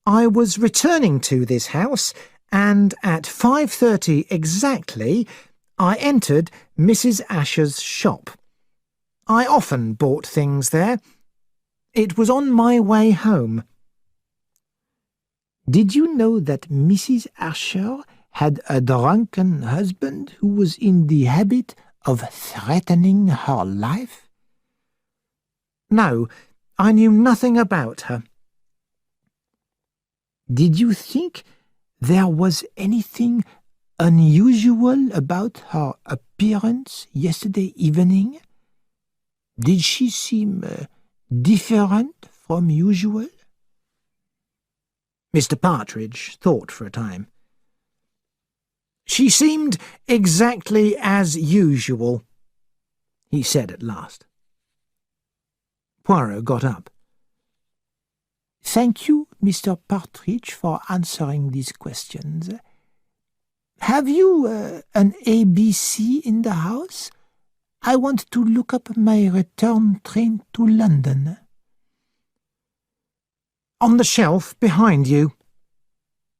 I was returning to this house, and at 5:30 exactly, I entered Mrs. Asher's shop. I often bought things there. It was on my way home. Did you know that Mrs. Asher had a drunken husband who was in the habit of threatening her life? No, I knew nothing about her. Did you think there was anything unusual about her appearance yesterday evening? Did she seem different from usual? Mr. Partridge thought for a time. She seemed exactly as usual, he said at last. Poirot got up. Thank you, Mr. Partridge, for answering these questions. Have you an ABC in the house? I want to look up my return train to London. On the shelf behind you,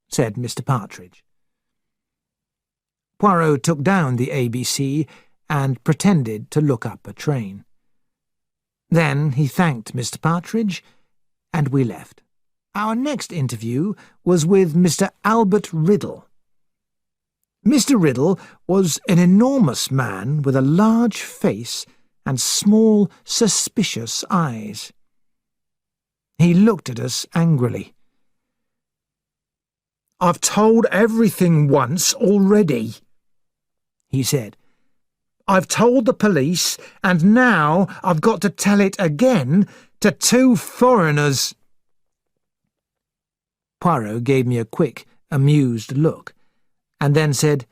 said Mr. Partridge. Poirot took down the ABC and pretended to look up a train. Then he thanked Mr. Partridge, and we left. Our next interview was with Mr. Albert Riddle. Mr. Riddle was an enormous man with a large face and small, suspicious eyes. He looked at us angrily. "I've told everything once already," he said. "I've told the police, and now I've got to tell it again to 2 foreigners." Poirot gave me a quick, amused look, and then said,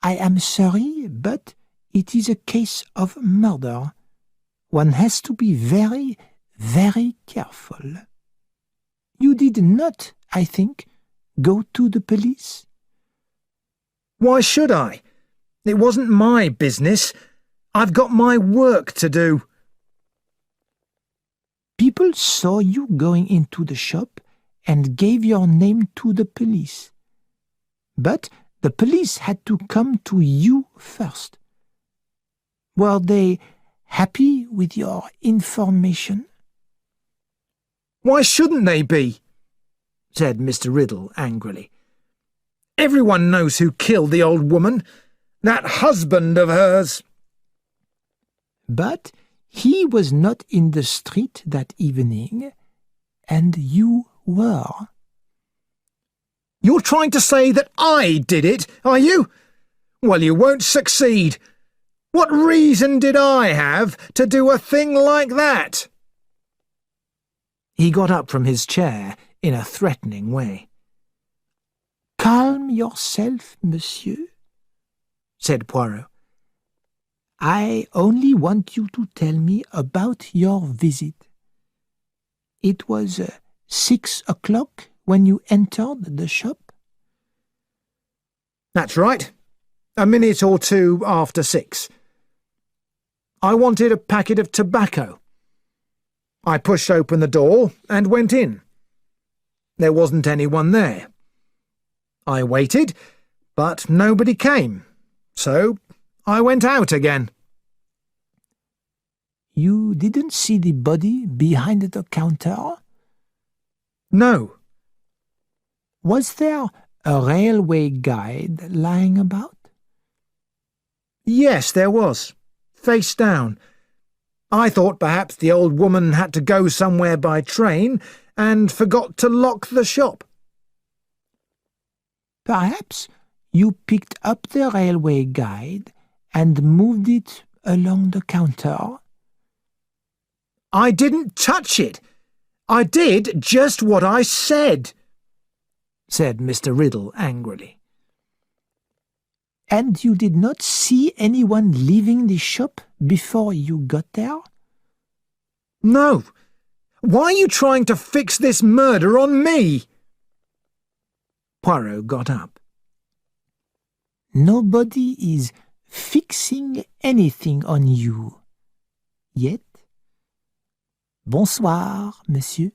"I am sorry, but it is a case of murder. One has to be very, very careful. You did not, I think, go to the police?" "Why should I? It wasn't my business. I've got my work to do." "People saw you going into the shop and gave your name to the police. But the police had to come to you first. Were they happy with your information?" "Why shouldn't they be?" said Mr. Riddle angrily. "Everyone knows who killed the old woman, that husband of hers." "But he was not in the street that evening, and you were." "You're trying to say that I did it, are you? Well, you won't succeed. What reason did I have to do a thing like that?" He got up from his chair in a threatening way. "Calm yourself, monsieur," said Poirot. "I only want you to tell me about your visit. It was 6 o'clock when you entered the shop?" "That's right. A minute or 2 after 6. I wanted a packet of tobacco. I pushed open the door and went in. There wasn't anyone there. I waited, but nobody came, so I went out again." "You didn't see the body behind the counter?" "No." "Was there a railway guide lying about?" "Yes, there was, face down. I thought perhaps the old woman had to go somewhere by train and forgot to lock the shop." "Perhaps you picked up the railway guide and moved it along the counter?" "I didn't touch it. I did just what I said," said Mr. Riddle angrily. "And you did not see anyone leaving the shop before you got there?" "No. Why are you trying to fix this murder on me?" Poirot got up. "Nobody is fixing anything on you. Yet Bonsoir, monsieur.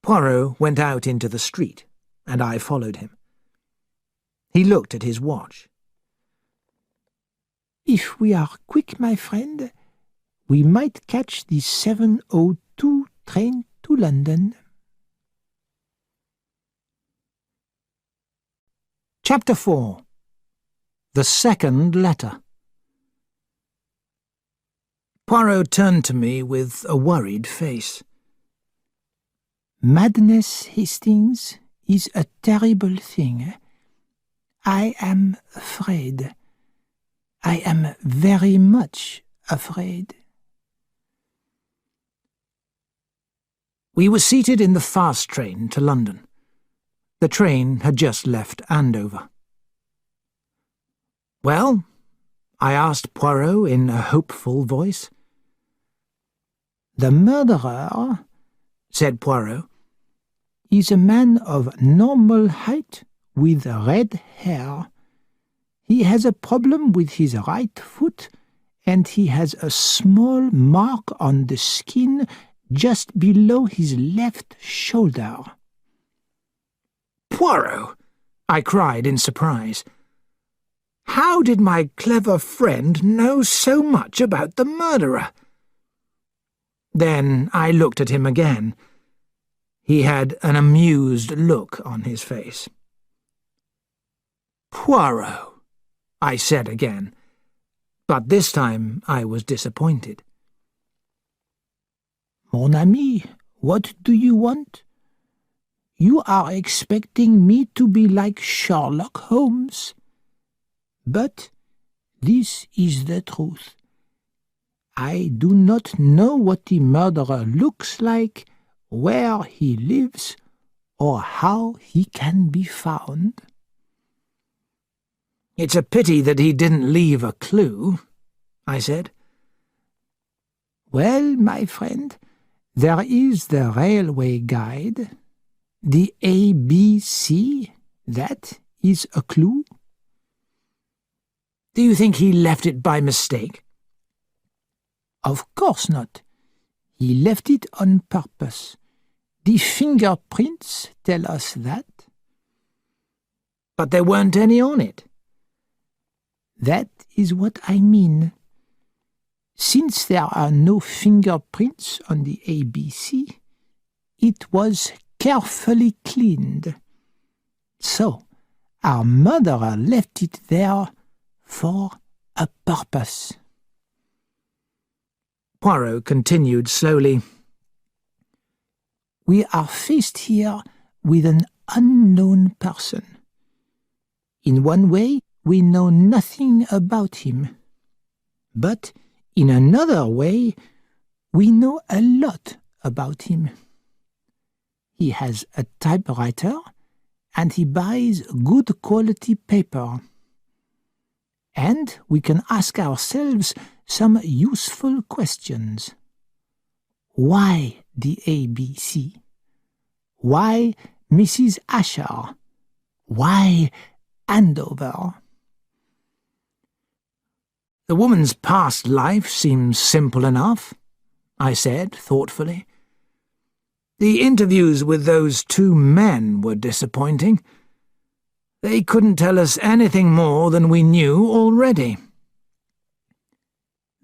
Poirot went out into the street, and I followed him. He looked at his watch. If we are quick, my friend, we might catch the 7:02 train to London. Chapter 4. The Second Letter. Poirot turned to me with a worried face. Madness, Hastings, is a terrible thing. I am afraid. I am very much afraid. We were seated in the fast train to London. The train had just left Andover. "Well?" I asked Poirot in a hopeful voice. The murderer, said Poirot, is a man of normal height with red hair. He has a problem with his right foot, and he has a small mark on the skin just below his left shoulder. "Poirot!" I cried in surprise. "How did my clever friend know so much about the murderer?" Then I looked at him again. He had an amused look on his face. "Poirot," I said again, but this time I was disappointed. Mon ami, what do you want? You are expecting me to be like Sherlock Holmes. But this is the truth. I do not know what the murderer looks like, where he lives, or how he can be found. "It's a pity that he didn't leave a clue," I said. Well, my friend, there is the railway guide. The ABC, that is a clue. "Do you think he left it by mistake?" Of course not. He left it on purpose. The fingerprints tell us that. "But there weren't any on it." That is what I mean. Since there are no fingerprints on the ABC, it was carefully cleaned. So, our murderer left it there for a purpose. Poirot continued slowly. We are faced here with an unknown person. In one way, we know nothing about him. But in another way, we know a lot about him. He has a typewriter, and he buys good quality paper. And we can ask ourselves some useful questions. Why the ABC? Why Mrs. Asher? Why Andover? "The woman's past life seems simple enough," I said thoughtfully. "The interviews with those two men were disappointing. They couldn't tell us anything more than we knew already."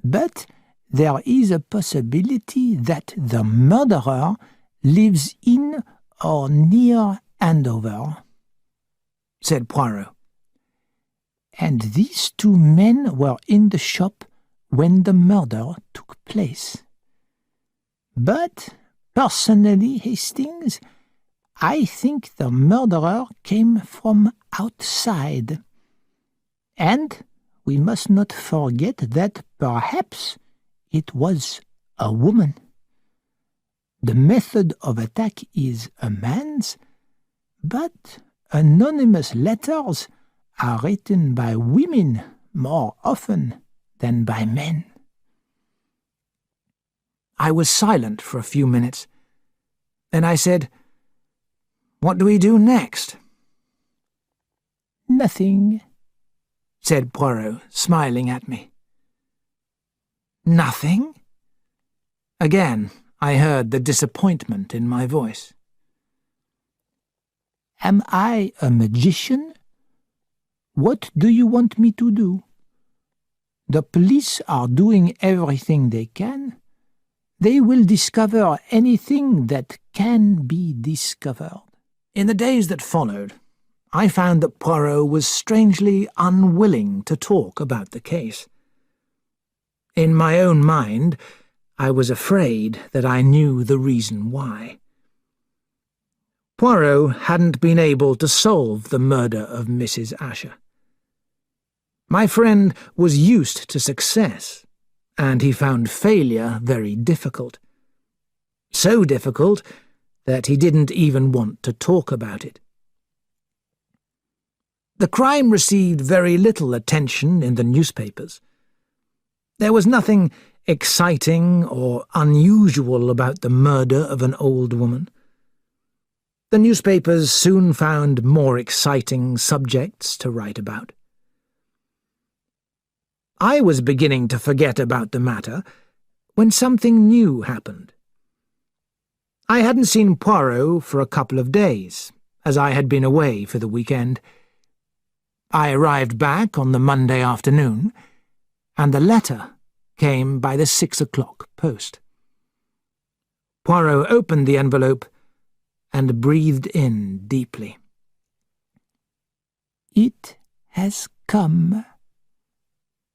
But there is a possibility that the murderer lives in or near Andover, said Poirot. And these two men were in the shop when the murder took place. But, personally, Hastings, I think the murderer came from outside. And we must not forget that perhaps it was a woman. The method of attack is a man's, but anonymous letters are written by women more often than by men. I was silent for a few minutes. Then I said, "What do we do next?" "Nothing," said Poirot, smiling at me. "Nothing?" Again, I heard the disappointment in my voice. Am I a magician? What do you want me to do? The police are doing everything they can. They will discover anything that can be discovered. In the days that followed, I found that Poirot was strangely unwilling to talk about the case. In my own mind, I was afraid that I knew the reason why. Poirot hadn't been able to solve the murder of Mrs. Asher. My friend was used to success, and he found failure very difficult. So difficult that he didn't even want to talk about it. The crime received very little attention in the newspapers. There was nothing exciting or unusual about the murder of an old woman. The newspapers soon found more exciting subjects to write about. I was beginning to forget about the matter when something new happened. I hadn't seen Poirot for a couple of days, as I had been away for the weekend. I arrived back on the Monday afternoon, and the letter came by the 6 o'clock post. Poirot opened the envelope and breathed in deeply. "It has come,"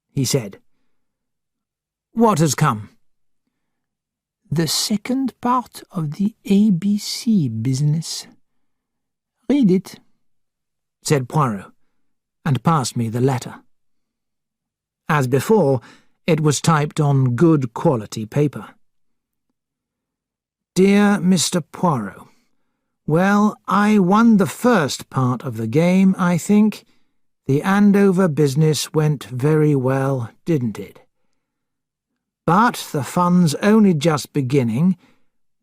he said. "What has come?" "The second part of the ABC business. Read it," said Poirot, and passed me the letter. As before, it was typed on good quality paper. "Dear Mr. Poirot, well, I won the first part of the game, I think. The Andover business went very well, didn't it? But the fun's only just beginning.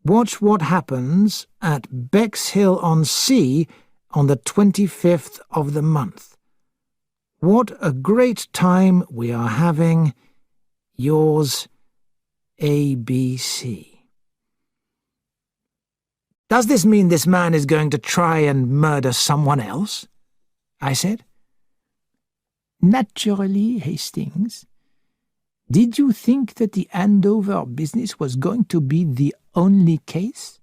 Watch what happens at Bexhill-on-Sea on the 25th of the month. What a great time we are having. Yours, ABC." "Does this mean this man is going to try and murder someone else?" I said. "Naturally, Hastings. Did you think that the Andover business was going to be the only case?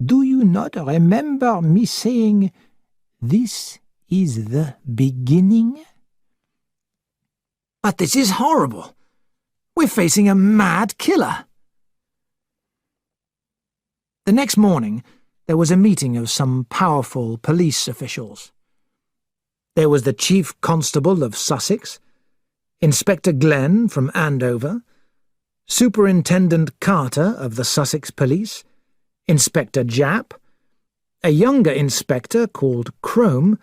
Do you not remember me saying, 'This is the beginning'?" "But this is horrible. We're facing a mad killer." The next morning, there was a meeting of some powerful police officials. There was the Chief Constable of Sussex, Inspector Glenn from Andover, Superintendent Carter of the Sussex Police, Inspector Japp, a younger inspector called Crome,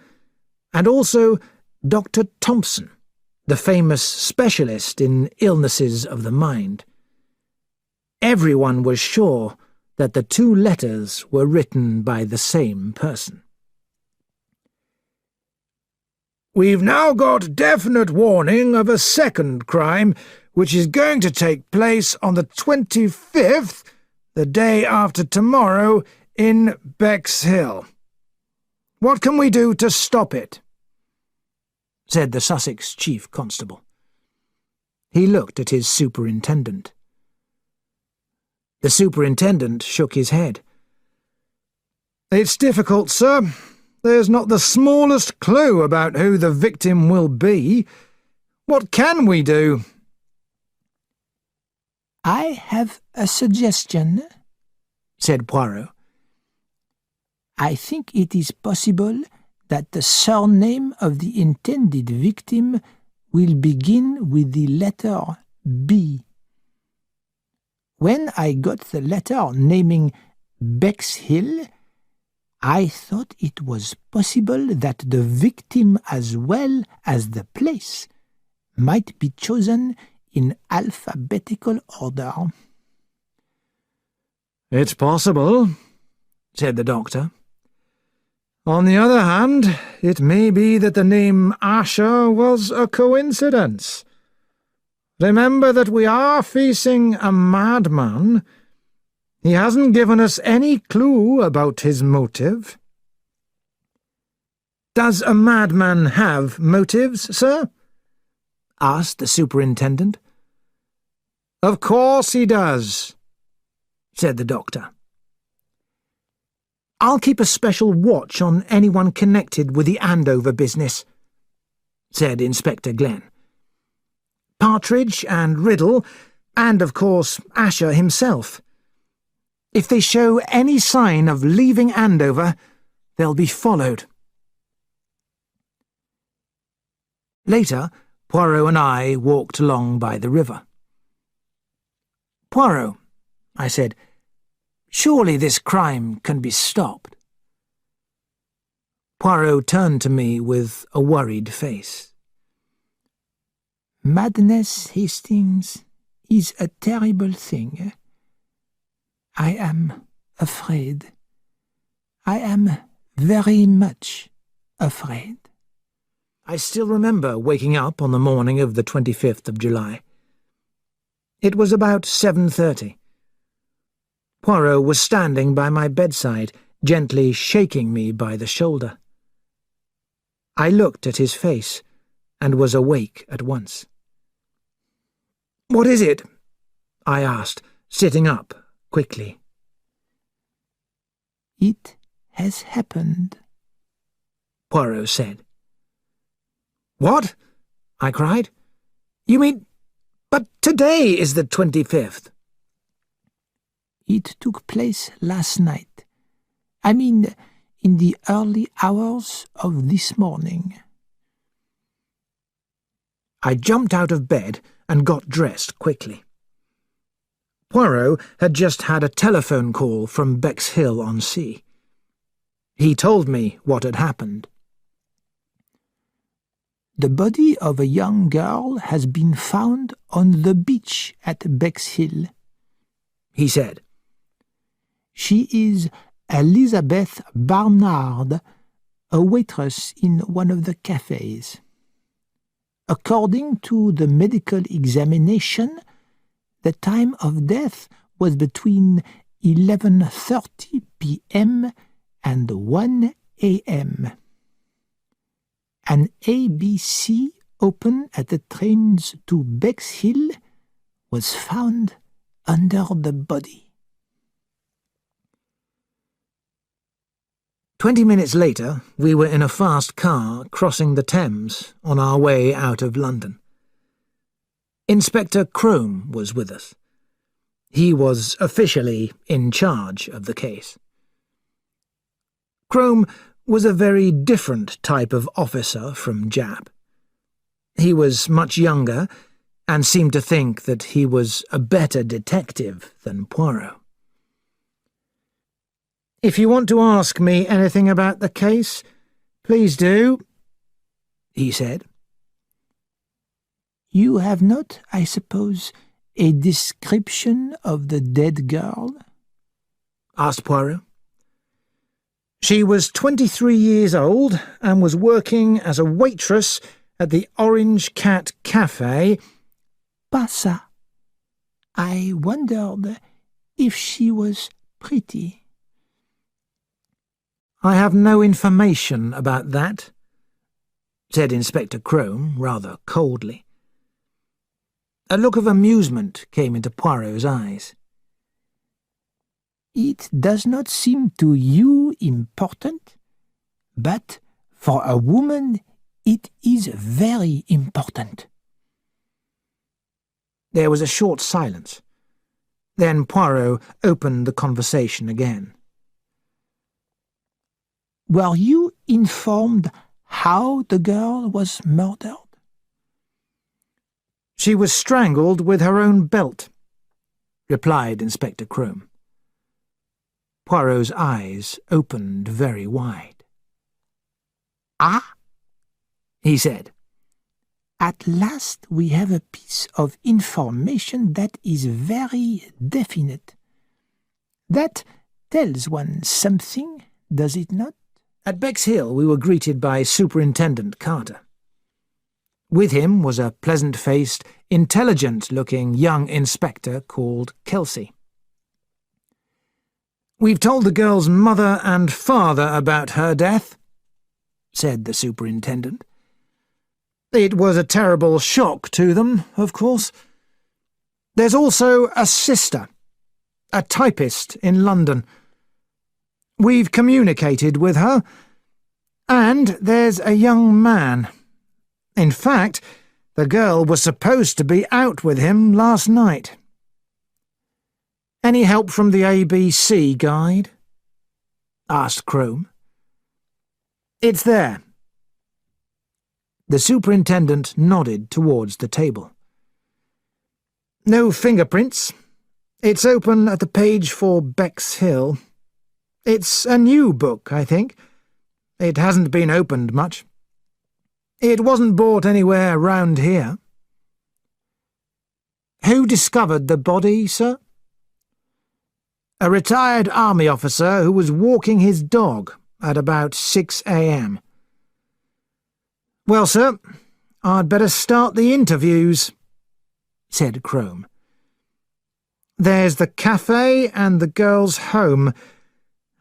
and also Dr. Thompson, the famous specialist in illnesses of the mind. Everyone was sure that the two letters were written by the same person. "We've now got definite warning of a second crime, which is going to take place on the 25th, the day after tomorrow, in Bexhill. What can we do to stop it?" said the Sussex Chief Constable. He looked at his superintendent. The superintendent shook his head. "It's difficult, sir. There's not the smallest clue about who the victim will be. What can we do?" "I have a suggestion," said Poirot. "I think it is possible that the surname of the intended victim will begin with the letter B. When I got the letter naming Bexhill, I thought it was possible that the victim as well as the place might be chosen in alphabetical order." "It's possible," said the doctor. "On the other hand, it may be that the name Asher was a coincidence. Remember that we are facing a madman. He hasn't given us any clue about his motive." "Does a madman have motives, sir?" asked the superintendent. "Of course he does," said the doctor. "I'll keep a special watch on anyone connected with the Andover business," said Inspector Glenn. "Partridge and Riddle, and, of course, Asher himself. If they show any sign of leaving Andover, they'll be followed." Later, Poirot and I walked along by the river. "Poirot," I said, "surely this crime can be stopped." Poirot turned to me with a worried face. "Madness, Hastings, is a terrible thing. I am afraid. I am very much afraid." I still remember waking up on the morning of the 25th of July. It was about 7:30. Poirot was standing by my bedside, gently shaking me by the shoulder. I looked at his face and was awake at once. "What is it?" I asked, sitting up quickly. "It has happened," Poirot said. "What?" I cried. "You mean... But today is the 25th. "It took place last night. I mean, in the early hours of this morning." I jumped out of bed and got dressed quickly. Poirot had just had a telephone call from Bexhill on Sea. He told me what had happened. "The body of a young girl has been found on the beach at Bexhill," he said. "She is Elizabeth Barnard, a waitress in one of the cafes. According to the medical examination, the time of death was between 11:30 p.m. and 1 a.m. An ABC open at the trains to Bexhill was found under the body." 20 minutes later, we were in a fast car crossing the Thames on our way out of London. Inspector Crome was with us. He was officially in charge of the case. Crome was a very different type of officer from Japp. He was much younger and seemed to think that he was a better detective than Poirot. "If you want to ask me anything about the case, please do," he said. "You have not, I suppose, a description of the dead girl?" asked Poirot. "She was 23 years old and was working as a waitress at the Orange Cat Cafe." "Pas ça. I wondered if she was pretty." "I have no information about that," said Inspector Crome rather coldly. A look of amusement came into Poirot's eyes. "It does not seem to you important, but for a woman it is very important." There was a short silence. Then Poirot opened the conversation again. "Were you informed how the girl was murdered?" "She was strangled with her own belt," replied Inspector Crome. Poirot's eyes opened very wide. "Ah," he said. "At last we have a piece of information that is very definite. That tells one something, does it not?" At Bexhill we were greeted by Superintendent Carter. With him was a pleasant-faced, intelligent-looking young inspector called Kelsey. "We've told the girl's mother and father about her death," said the superintendent. "It was a terrible shock to them, of course. There's also a sister, a typist in London. We've communicated with her, and there's a young man. In fact, the girl was supposed to be out with him last night." "Any help from the ABC guide?" asked Crome. "It's there." The superintendent nodded towards the table. "No fingerprints. It's open at the page for Bexhill. It's a new book, I think. It hasn't been opened much. It wasn't bought anywhere round here." "Who discovered the body, sir?" "A retired army officer who was walking his dog at about 6 a.m. "Well, sir, I'd better start the interviews," said Crome. "There's the cafe and the girl's home.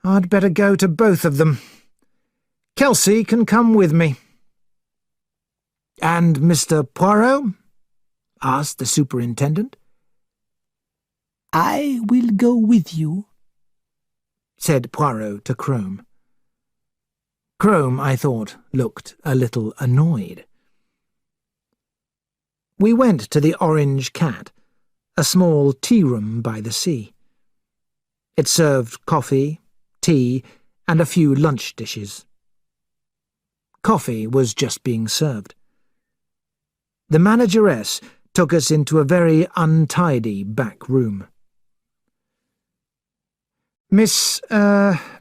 I'd better go to both of them. Kelsey can come with me." "And Mr. Poirot?" asked the superintendent. "I will go with you," said Poirot to Crome. Crome, I thought, looked a little annoyed. We went to the Orange Cat, a small tea-room by the sea. It served coffee, tea, and a few lunch dishes. Coffee was just being served. The manageress took us into a very untidy back room. "Miss,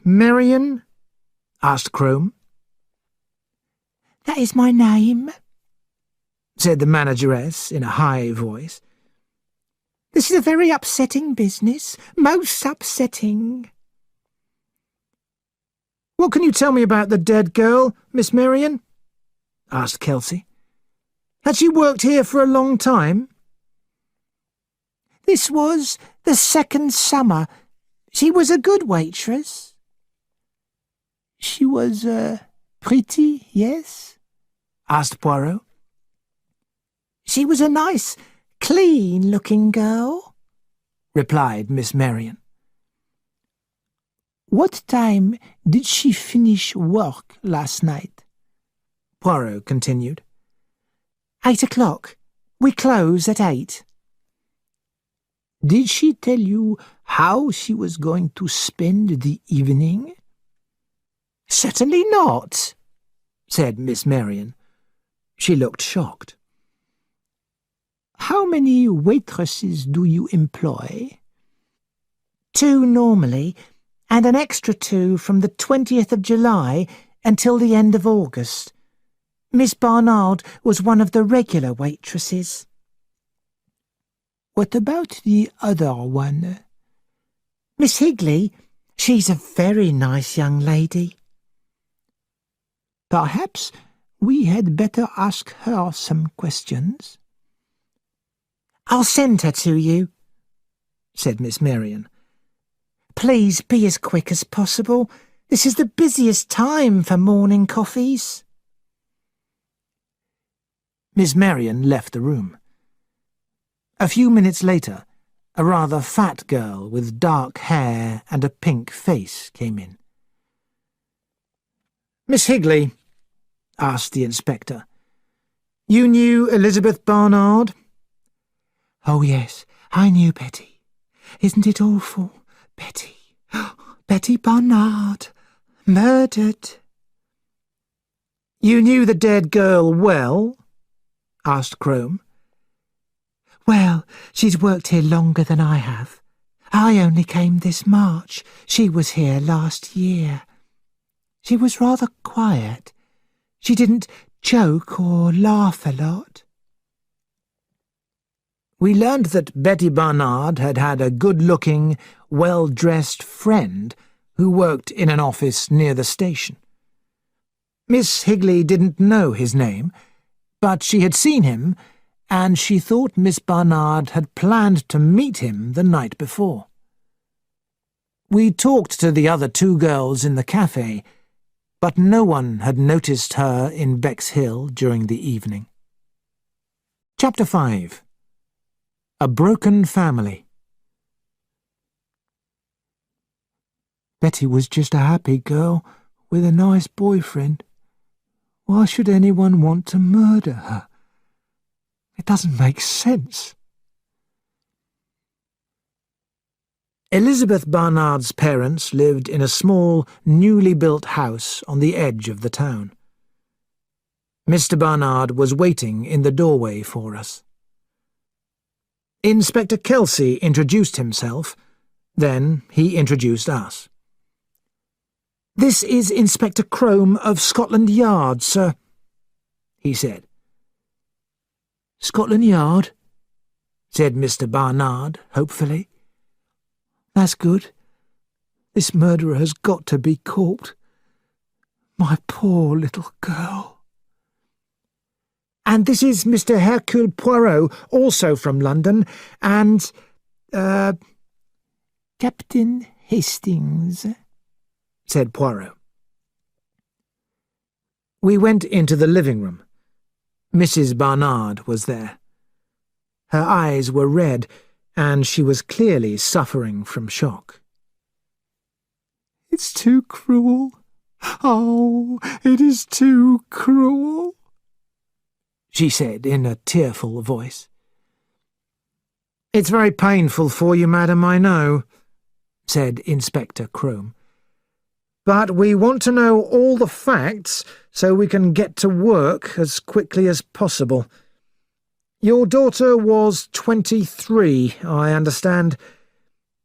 Marion?" asked Crome. "That is my name," said the manageress in a high voice. "This is a very upsetting business, most upsetting." "What can you tell me about the dead girl, Miss Marion?" asked Kelsey. "Had she worked here for a long time?" "This was the second summer. She was a good waitress." "She was, pretty, yes?" asked Poirot. "She was a nice, clean-looking girl," replied Miss Marion. "What time did she finish work last night?" Poirot continued. 8 o'clock. We close at 8. "Did she tell you how she was going to spend the evening?" "Certainly not," said Miss Marion. She looked shocked. "How many waitresses do you employ?" "2 normally, and an extra 2 from the 20th of July until the end of August. Miss Barnard was one of the regular waitresses." "What about the other one?" "Miss Higley. She's a very nice young lady." "Perhaps we had better ask her some questions." "I'll send her to you," said Miss Marion. "Please be as quick as possible. This is the busiest time for morning coffees." Miss Marion left the room. A few minutes later, a rather fat girl with dark hair and a pink face came in. "Miss Higley," asked the inspector, "you knew Elizabeth Barnard?" "Oh, yes, I knew Betty. Isn't it awful? Betty. Betty Barnard. Murdered." "You knew the dead girl well?" asked Crome. "Well, she's worked here longer than I have. I only came this March. She was here last year. She was rather quiet. She didn't joke or laugh a lot." We learned that Betty Barnard had had a good-looking, well-dressed friend who worked in an office near the station. Miss Higley didn't know his name, but she had seen him, and she thought Miss Barnard had planned to meet him the night before. We talked to the other two girls in the cafe, but no one had noticed her in Bexhill during the evening. Chapter 5. A Broken Family. Betty was just a happy girl with a nice boyfriend. Why should anyone want to murder her? It doesn't make sense. Elizabeth Barnard's parents lived in a small, newly built house on the edge of the town. Mr. Barnard was waiting in the doorway for us. Inspector Kelsey introduced himself, then he introduced us. "This is Inspector Crome of Scotland Yard, sir," he said. "Scotland Yard?" said Mr. Barnard, hopefully. "That's good. This murderer has got to be caught. My poor little girl." "And this is Mr. Hercule Poirot, also from London, and, Captain Hastings," said Poirot. We went into the living room. Mrs. Barnard was there. Her eyes were red, and she was clearly suffering from shock. "It's too cruel. Oh, it is too cruel," she said in a tearful voice. "It's very painful for you, madam, I know," said Inspector Crome. "But we want to know all the facts so we can get to work as quickly as possible. Your daughter was 23, I understand.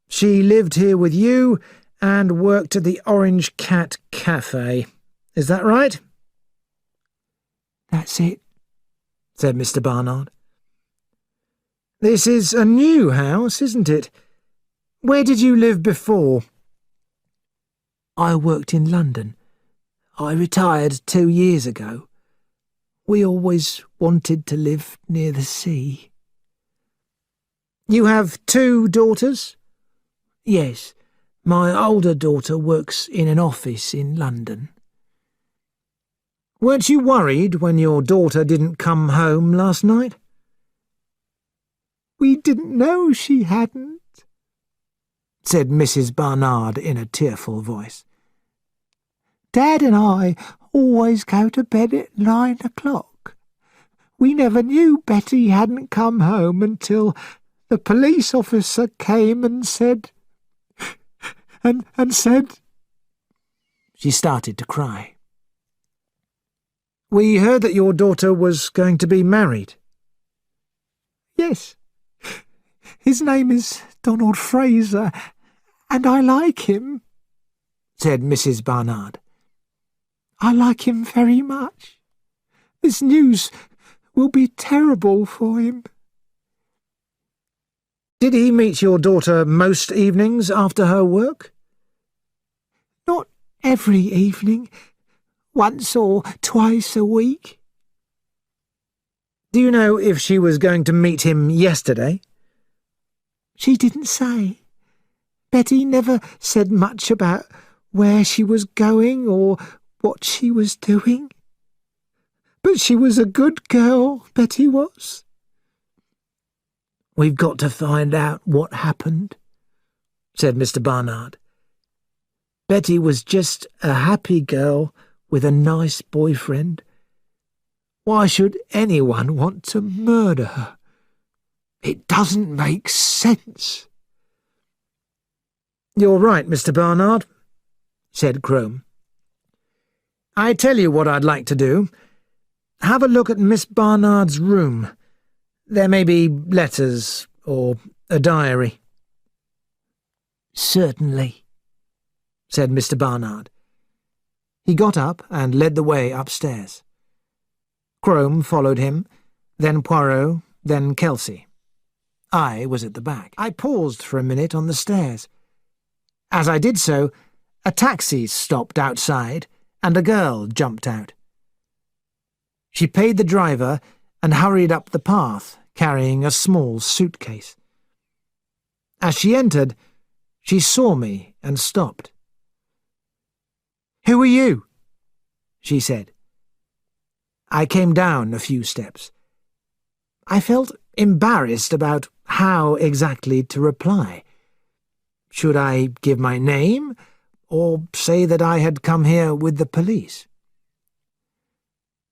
She lived here with you and worked at the Orange Cat Cafe. Is that right?" "That's it," said Mr. Barnard. "This is a new house, isn't it? Where did you live before?" "I worked in London. I retired 2 years ago. We always wanted to live near the sea." "You have 2 daughters?" "Yes. My older daughter works in an office in London." "Weren't you worried when your daughter didn't come home last night?" "We didn't know she hadn't," said Mrs. Barnard in a tearful voice. "Dad and I always go to bed at 9 o'clock. We never knew Betty hadn't come home until the police officer came and said... and said..." She started to cry. "We heard that your daughter was going to be married." "Yes. His name is Donald Fraser, and I like him," said Mrs. Barnard. "I like him very much. This news will be terrible for him." "Did he meet your daughter most evenings after her work?" "Not every evening. Once or twice a week." "Do you know if she was going to meet him yesterday?" "She didn't say. Betty never said much about where she was going or what she was doing. But she was a good girl, Betty was." "We've got to find out what happened," said Mr. Barnard. "Betty was just a happy girl with a nice boyfriend. Why should anyone want to murder her? It doesn't make sense." "You're right, Mr. Barnard," said Crome. "I tell you what I'd like to do. Have a look at Miss Barnard's room. There may be letters or a diary." "Certainly," said Mr. Barnard. He got up and led the way upstairs. Crome followed him, then Poirot, then Kelsey. I was at the back. I paused for a minute on the stairs. As I did so, a taxi stopped outside, and a girl jumped out. She paid the driver and hurried up the path, carrying a small suitcase. As she entered, she saw me and stopped. "Who are you?" she said. I came down a few steps. I felt embarrassed about how exactly to reply. Should I give my name, or say that I had come here with the police?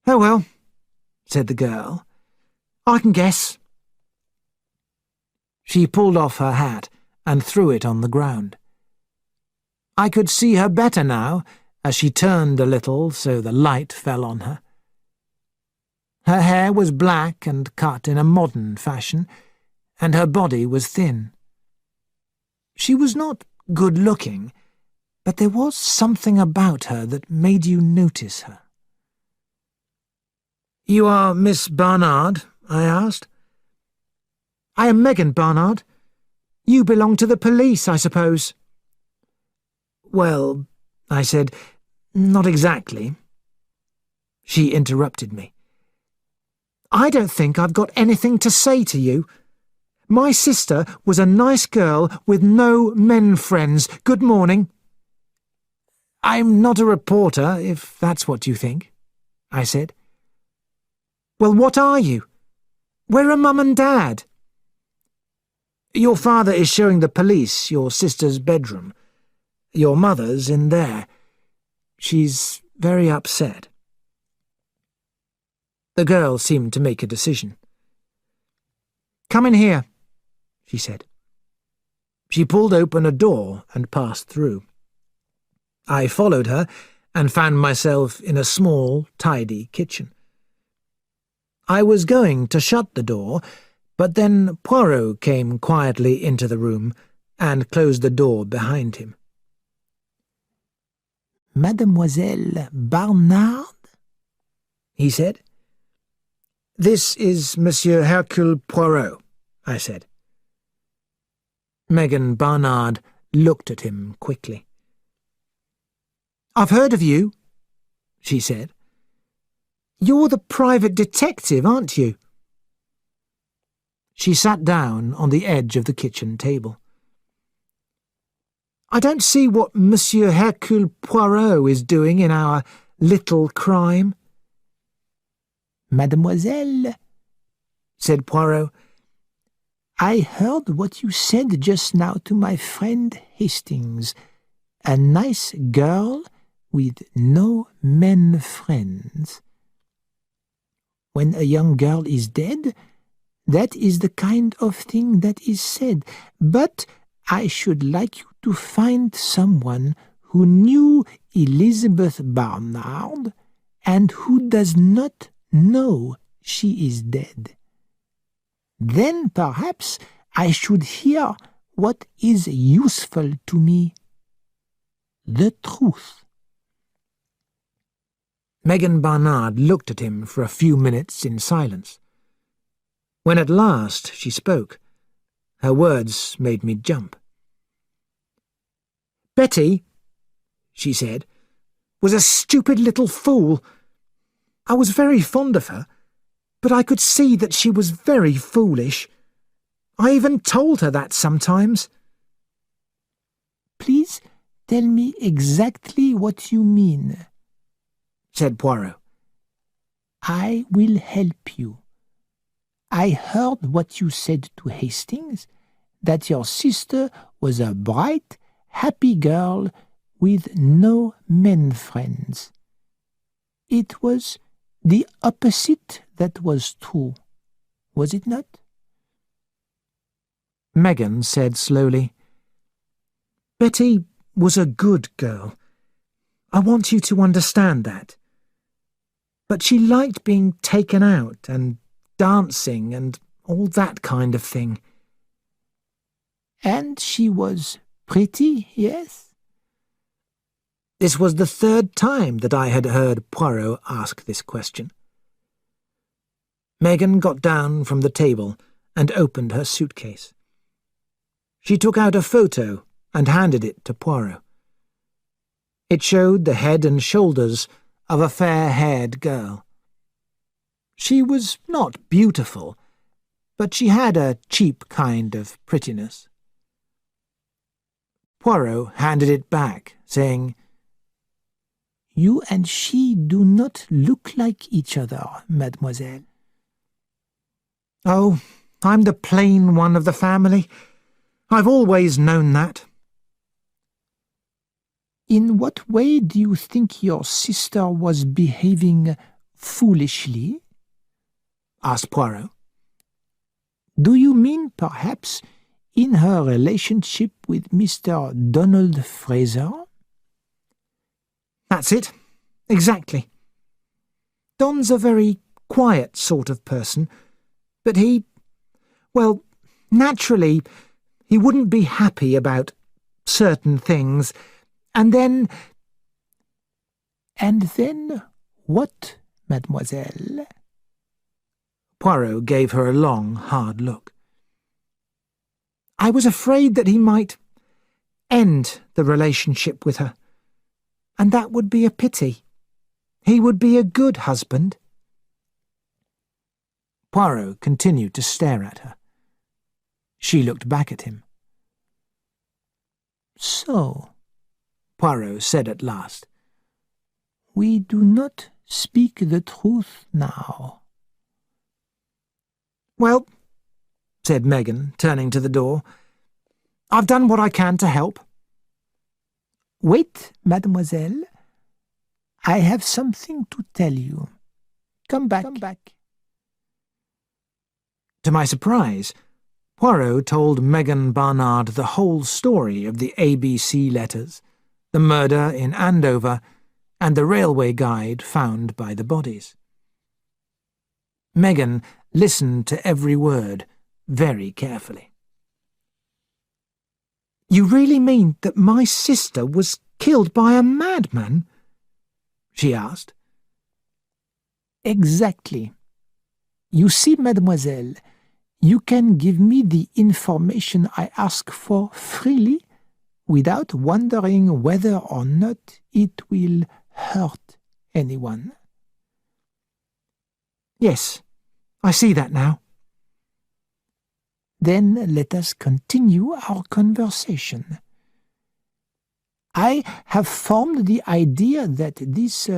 "Oh well," said the girl. "I can guess." She pulled off her hat and threw it on the ground. I could see her better now, as she turned a little so the light fell on her. Her hair was black and cut in a modern fashion, and her body was thin. She was not good-looking, but there was something about her that made you notice her. "You are Miss Barnard?" I asked. "I am Megan Barnard. You belong to the police, I suppose." "Well," I said, "not exactly." She interrupted me. "I don't think I've got anything to say to you. My sister was a nice girl with no men friends. Good morning." "I'm not a reporter, if that's what you think," I said. "Well, what are you? Where are Mum and Dad?" "Your father is showing the police your sister's bedroom. Your mother's in there. She's very upset." The girl seemed to make a decision. "Come in here," she said. She pulled open a door and passed through. I followed her and found myself in a small, tidy kitchen. I was going to shut the door, but then Poirot came quietly into the room and closed the door behind him. "Mademoiselle Barnard?" he said. "This is Monsieur Hercule Poirot," I said. Megan Barnard looked at him quickly. "I've heard of you," she said. "You're the private detective, aren't you?" She sat down on the edge of the kitchen table. "I don't see what Monsieur Hercule Poirot is doing in our little crime." "Mademoiselle," said Poirot, "I heard what you said just now to my friend Hastings. A nice girl with no men friends. When a young girl is dead, that is the kind of thing that is said. But I should like you to find someone who knew Elizabeth Barnard and who does not know she is dead. Then perhaps I should hear what is useful to me. The truth." Megan Barnard looked at him for a few minutes in silence. When at last she spoke, her words made me jump. "Betty," she said, "was a stupid little fool. I was very fond of her, but I could see that she was very foolish. I even told her that sometimes." "Please tell me exactly what you mean," said Poirot. "I will help you. I heard what you said to Hastings, that your sister was a bright, happy girl with no men friends. It was the opposite that was true, was it not?" Megan said slowly, "Betty was a good girl. I want you to understand that. But she liked being taken out and dancing and all that kind of thing." "And she was pretty, yes?" This was the third time that I had heard Poirot ask this question. Megan got down from the table and opened her suitcase. She took out a photo and handed it to Poirot. It showed the head and shoulders of a fair-haired girl. She was not beautiful, but she had a cheap kind of prettiness. Poirot handed it back, saying, "You and she do not look like each other, mademoiselle." "Oh, I'm the plain one of the family. I've always known that." "In what way do you think your sister was behaving foolishly?" asked Poirot. "Do you mean, perhaps, in her relationship with Mr. Donald Fraser?" "That's it, exactly. Don's a very quiet sort of person, but well, naturally, he wouldn't be happy about certain things, and then—" "And then what, mademoiselle?" Poirot gave her a long, hard look. "I was afraid that he might end the relationship with her, and that would be a pity. He would be a good husband." Poirot continued to stare at her. She looked back at him. "So," Poirot said at last, "we do not speak the truth now." "Well," said Megan, turning to the door, "I've done what I can to help." "Wait, mademoiselle. I have something to tell you. Come back." To my surprise, Poirot told Megan Barnard the whole story of the ABC letters, the murder in Andover, and the railway guide found by the bodies. Megan listened to every word very carefully. "You really mean that my sister was killed by a madman?" she asked. "Exactly. You see, mademoiselle, you can give me the information I ask for freely, without wondering whether or not it will hurt anyone." "Yes, I see that now." "Then let us continue our conversation. I have formed the idea that this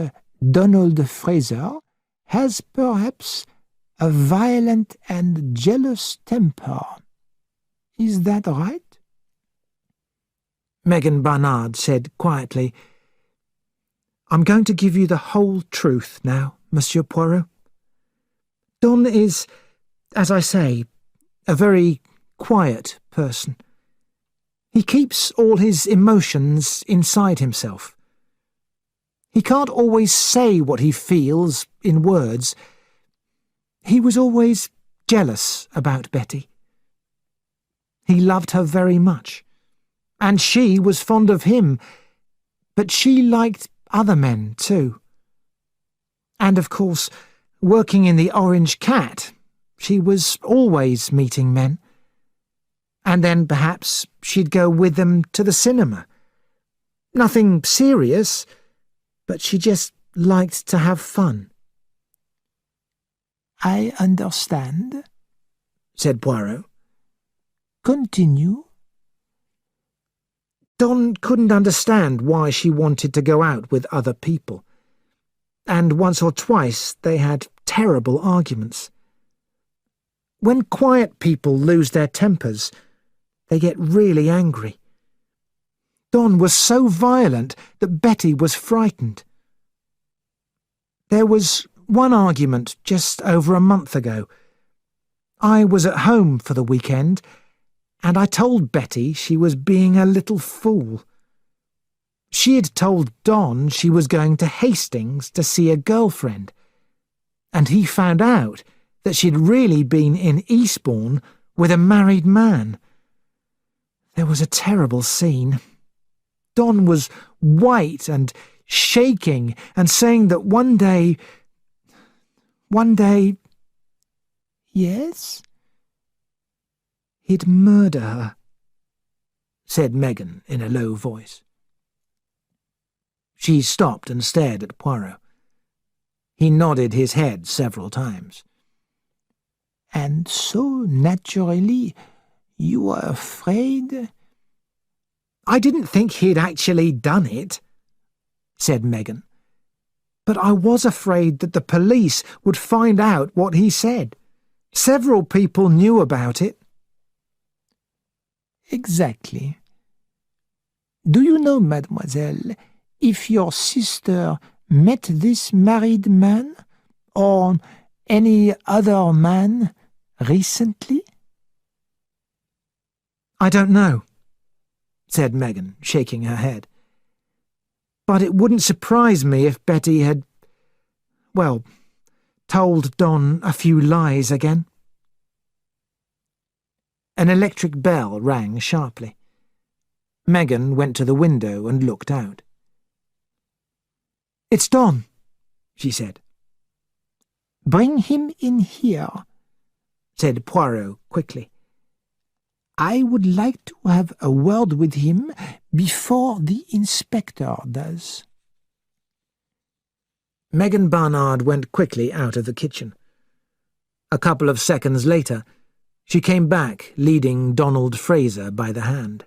Donald Fraser has perhaps a violent and jealous temper. Is that right?" Megan Barnard said quietly, "I'm going to give you the whole truth now, Monsieur Poirot. Don is, as I say, a very quiet person. He keeps all his emotions inside himself. He can't always say what he feels in words. He was always jealous about Betty. He loved her very much, and she was fond of him, but she liked other men too. And of course, working in the Orange Cat, she was always meeting men. And then perhaps she'd go with them to the cinema. Nothing serious, but she just liked to have fun." "I understand," said Poirot. "Continue." Don couldn't understand why she wanted to go out with other people, and once or twice they had terrible arguments. When quiet people lose their tempers, they get really angry. Don was so violent that Betty was frightened. There was one argument just over a month ago. I was at home for the weekend, and I told Betty she was being a little fool. She had told Don she was going to Hastings to see a girlfriend, and he found out that she'd really been in Eastbourne with a married man. There was a terrible scene. Don was white and shaking and saying that one day... "Yes?" "He'd murder her," said Megan in a low voice. She stopped and stared at Poirot. He nodded his head several times. "And so, naturally, you were afraid?" "I didn't think he'd actually done it," said Megan. "But I was afraid that the police would find out what he said. Several people knew about it." "Exactly. Do you know, mademoiselle, if your sister met this married man, or any other man, recently?" "I don't know," said Megan, shaking her head. "But it wouldn't surprise me if Betty had, well, told Don a few lies again." An electric bell rang sharply. Megan went to the window and looked out. "It's Don," she said. "Bring him in here," said Poirot quickly. "I would like to have a word with him before the inspector does." Megan Barnard went quickly out of the kitchen. A couple of seconds later, she came back leading Donald Fraser by the hand.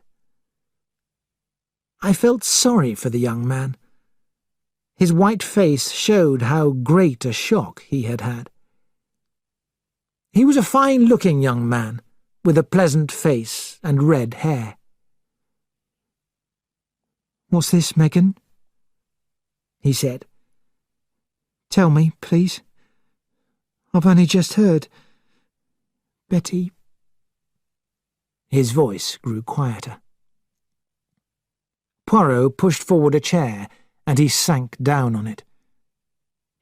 I felt sorry for the young man. His white face showed how great a shock he had had. He was a fine-looking young man, with a pleasant face and red hair. "What's this, Megan?" he said. "Tell me, please. I've only just heard. Betty—" His voice grew quieter. Poirot pushed forward a chair, and he sank down on it.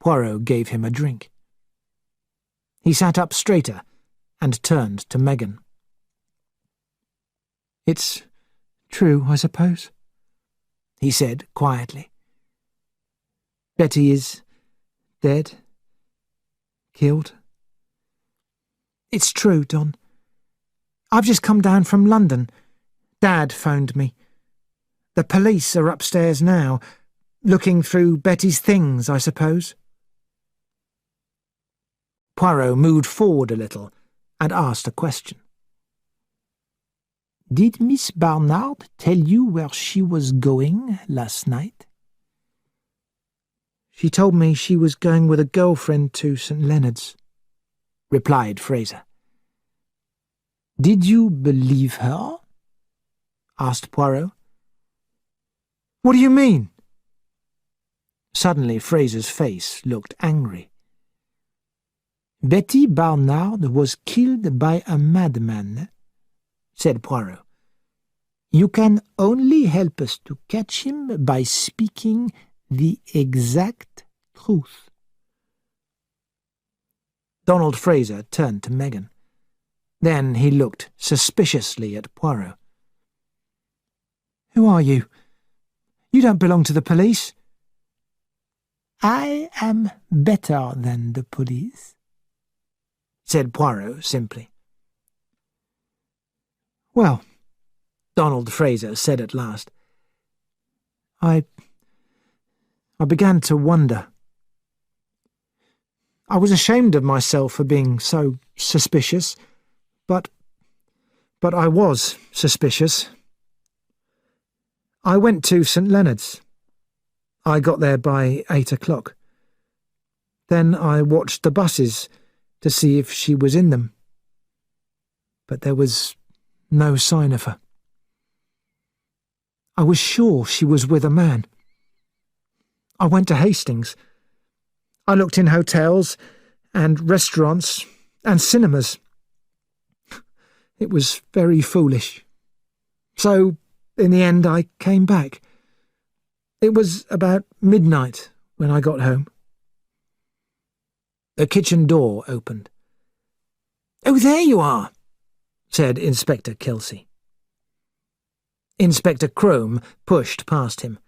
Poirot gave him a drink. He sat up straighter and turned to Megan. "It's true, I suppose," he said quietly. "Betty is dead? Killed?" "It's true, Don. I've just come down from London. Dad phoned me. The police are upstairs now, looking through Betty's things, I suppose." Poirot moved forward a little and asked a question. "Did Miss Barnard tell you where she was going last night?" "She told me she was going with a girlfriend to St. Leonard's," replied Fraser. "Did you believe her?" asked Poirot. "What do you mean?" Suddenly Fraser's face looked angry. "Betty Barnard was killed by a madman," said Poirot. "You can only help us to catch him by speaking the exact truth." Donald Fraser turned to Megan. Then he looked suspiciously at Poirot. "Who are you? You don't belong to the police." "I am better than the police," said Poirot simply. "Well," Donald Fraser said at last, I began to wonder. I was ashamed of myself for being so suspicious, but I was suspicious. I went to St. Leonard's. I got there by 8 o'clock. Then I watched the buses to see if she was in them. But there was no sign of her. I was sure she was with a man. I went to Hastings. I looked in hotels and restaurants and cinemas. It was very foolish. So, in the end, I came back. It was about midnight when I got home. The kitchen door opened. "Oh, there you are," said Inspector Kelsey. Inspector Crome pushed past him.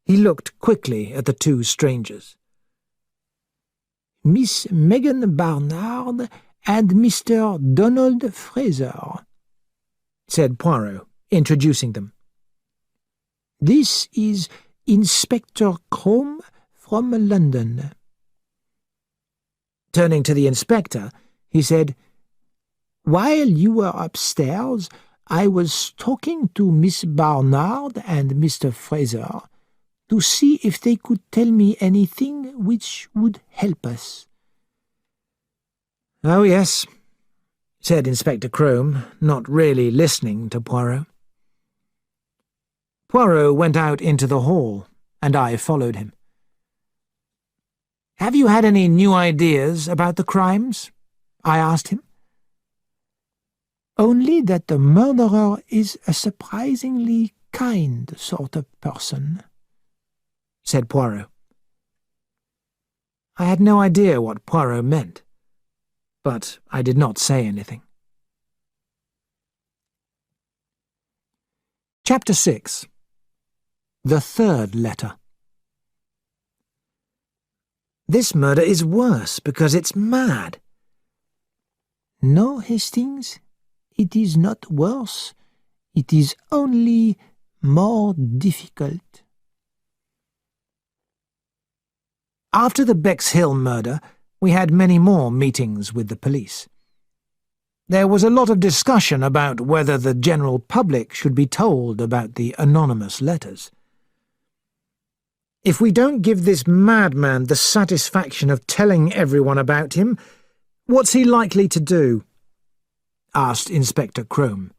He looked quickly at the two strangers. "Miss Megan Barnard and Mr. Donald Fraser," said Poirot, introducing them. "This is Inspector Crome from London." Turning to the inspector, he said, "While you were upstairs, I was talking to Miss Barnard and Mr. Fraser to see if they could tell me anything which would help us." "Oh, yes," said Inspector Crome, not really listening to Poirot. Poirot went out into the hall, and I followed him. "Have you had any new ideas about the crimes?" I asked him. "Only that the murderer is a surprisingly kind sort of person," said Poirot. I had no idea what Poirot meant, but I did not say anything. Chapter 6. The Third Letter. "This murder is worse because it's mad." "No, Hastings, it is not worse. It is only more difficult." After the Bexhill murder, we had many more meetings with the police. There was a lot of discussion about whether the general public should be told about the anonymous letters. "If we don't give this madman the satisfaction of telling everyone about him, what's he likely to do?" asked Inspector Crome.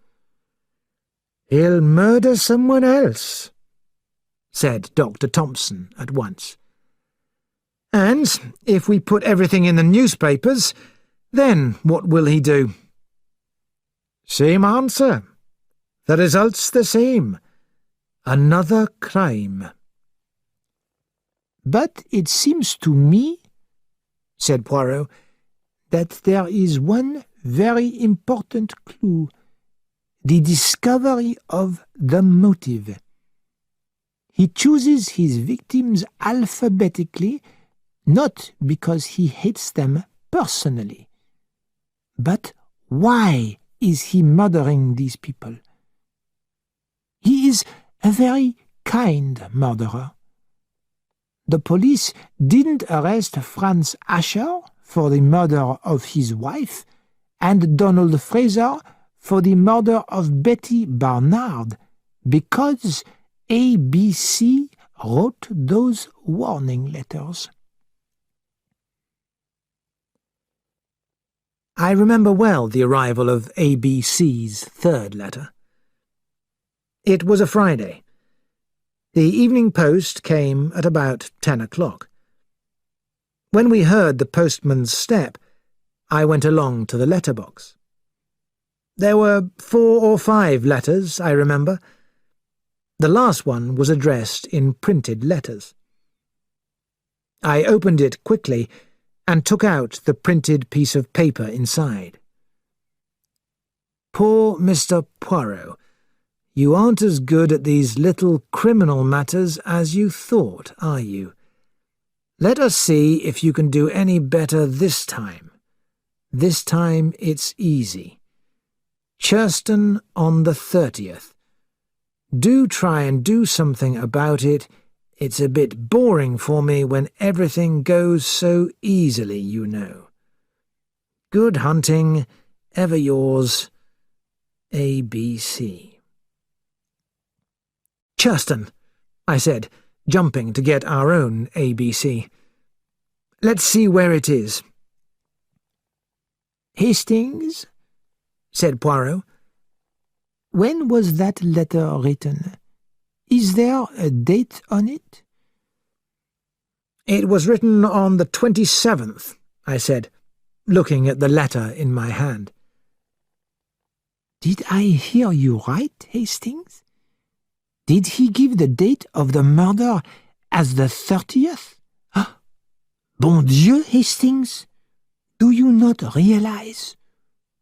"He'll murder someone else," said Dr. Thompson at once. "And if we put everything in the newspapers, then what will he do?" "Same answer. The result's the same. Another crime." "But it seems to me," said Poirot, "that there is one very important clue, the discovery of the motive. He chooses his victims alphabetically, not because he hates them personally. But why is he murdering these people? He is a very kind murderer. The police didn't arrest Franz Asher for the murder of his wife and Donald Fraser for the murder of Betty Barnard because ABC wrote those warning letters." I remember well the arrival of ABC's third letter. It was a Friday. The evening post came at about 10 o'clock. When we heard the postman's step, I went along to the letterbox. There were 4 or 5 letters, I remember. The last one was addressed in printed letters. I opened it quickly and took out the printed piece of paper inside. "Poor Mr. Poirot, you aren't as good at these little criminal matters as you thought, are you? Let us see if you can do any better this time. This time it's easy. Churston on the 30th. Do try and do something about it. It's a bit boring for me when everything goes so easily, you know. Good hunting, ever yours, ABC." "Churston," I said, jumping to get our own ABC. "Let's see where it is." "Hastings," said Poirot, "when was that letter written? Is there a date on it?" "It was written on the 27th, I said, looking at the letter in my hand. "Did I hear you right, Hastings? Did he give the date of the murder as the 30th? Bon Dieu, Hastings! Do you not realize?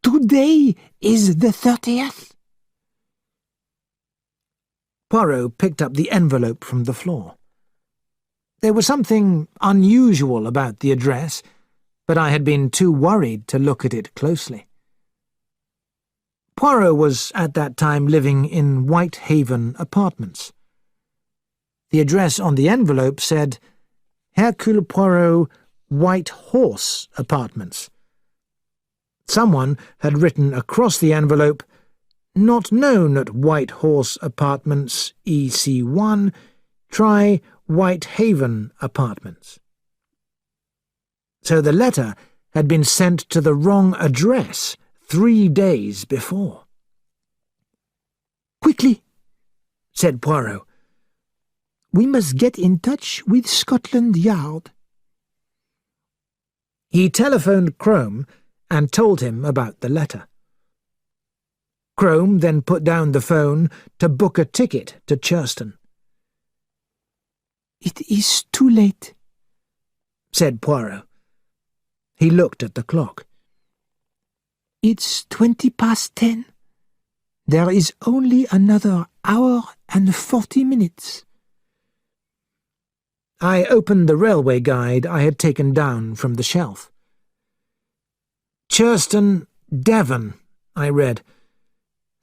Today is the 30th. Poirot picked up the envelope from the floor. There was something unusual about the address, but I had been too worried to look at it closely. Poirot was at that time living in Whitehaven Apartments. The address on the envelope said, Hercule Poirot, White Horse Apartments. Someone had written across the envelope, "Not known at White Horse Apartments, EC1, try Whitehaven Apartments." So the letter had been sent to the wrong address 3 days before. "Quickly," said Poirot. "We must get in touch with Scotland Yard." He telephoned Crome and told him about the letter. Crome then put down the phone to book a ticket to Churston. "It is too late," said Poirot. He looked at the clock. "It's 10:20. There is only another hour and 40 minutes. I opened the railway guide I had taken down from the shelf. Churston, Devon, I read.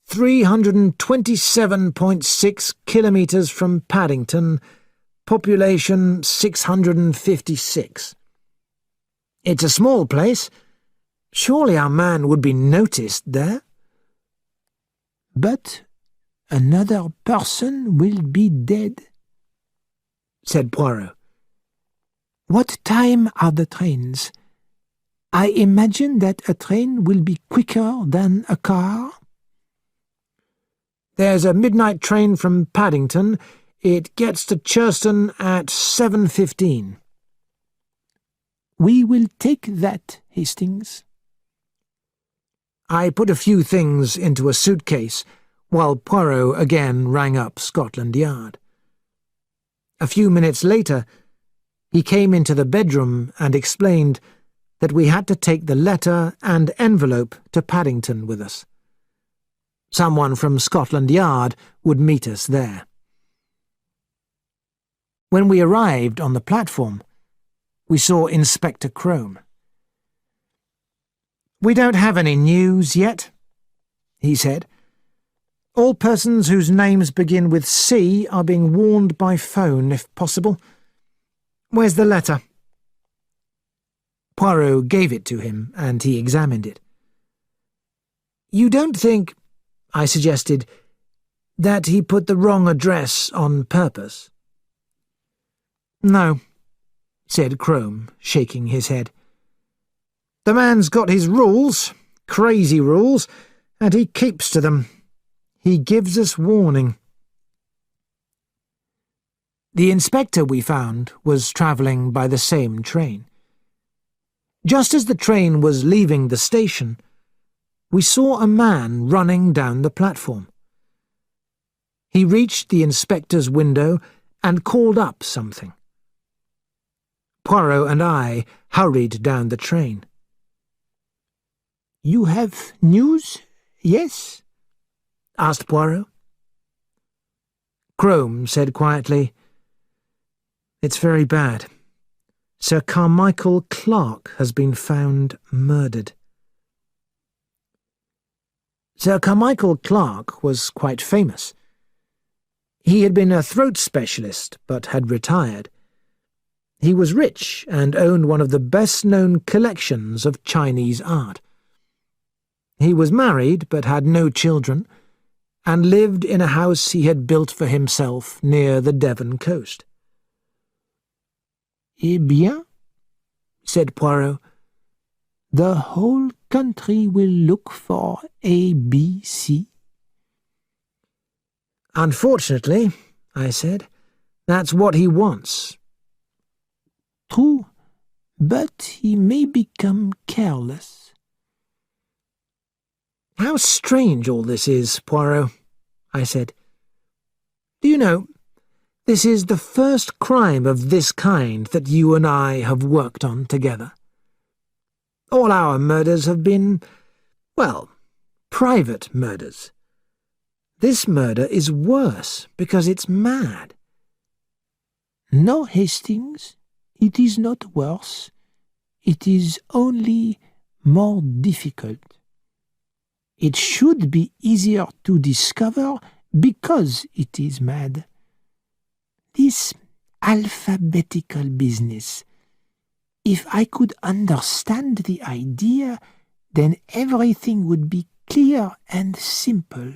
327.6 kilometres from Paddington, population 656. It's a small place. Surely our man would be noticed there. "But another person will be dead," said Poirot. "What time are the trains? I imagine that a train will be quicker than a car." "There's a midnight train from Paddington. It gets to Churston at 7:15. "We will take that, Hastings." I put a few things into a suitcase, while Poirot again rang up Scotland Yard. A few minutes later, he came into the bedroom and explained that we had to take the letter and envelope to Paddington with us. Someone from Scotland Yard would meet us there. When we arrived on the platform, we saw Inspector Crome. "We don't have any news yet," he said. "All persons whose names begin with C are being warned by phone, if possible. Where's the letter?" Poirot gave it to him, and he examined it. "You don't think," I suggested, "that he put the wrong address on purpose?" "No," said Crome, shaking his head. "The man's got his rules, crazy rules, and he keeps to them. He gives us warning." The inspector we found was travelling by the same train. Just as the train was leaving the station, we saw a man running down the platform. He reached the inspector's window and called up something. Poirot and I hurried down the train. "You have news, yes?" asked Poirot. Crome said quietly, "It's very bad. Sir Carmichael Clark has been found murdered." Sir Carmichael Clark was quite famous. He had been a throat specialist, but had retired. He was rich and owned one of the best-known collections of Chinese art. He was married, but had no children, and lived in a house he had built for himself near the Devon coast. "Eh bien," said Poirot, "the whole country will look for ABC." "Unfortunately," I said, "that's what he wants." "True, but he may become careless." "How strange all this is, Poirot," I said. "Do you know, this is the first crime of this kind that you and I have worked on together. All our murders have been, well, private murders. This murder is worse because it's mad." "No, Hastings, it is not worse. It is only more difficult. It should be easier to discover because it is mad. This alphabetical business, If I could understand the idea, then everything would be clear and simple.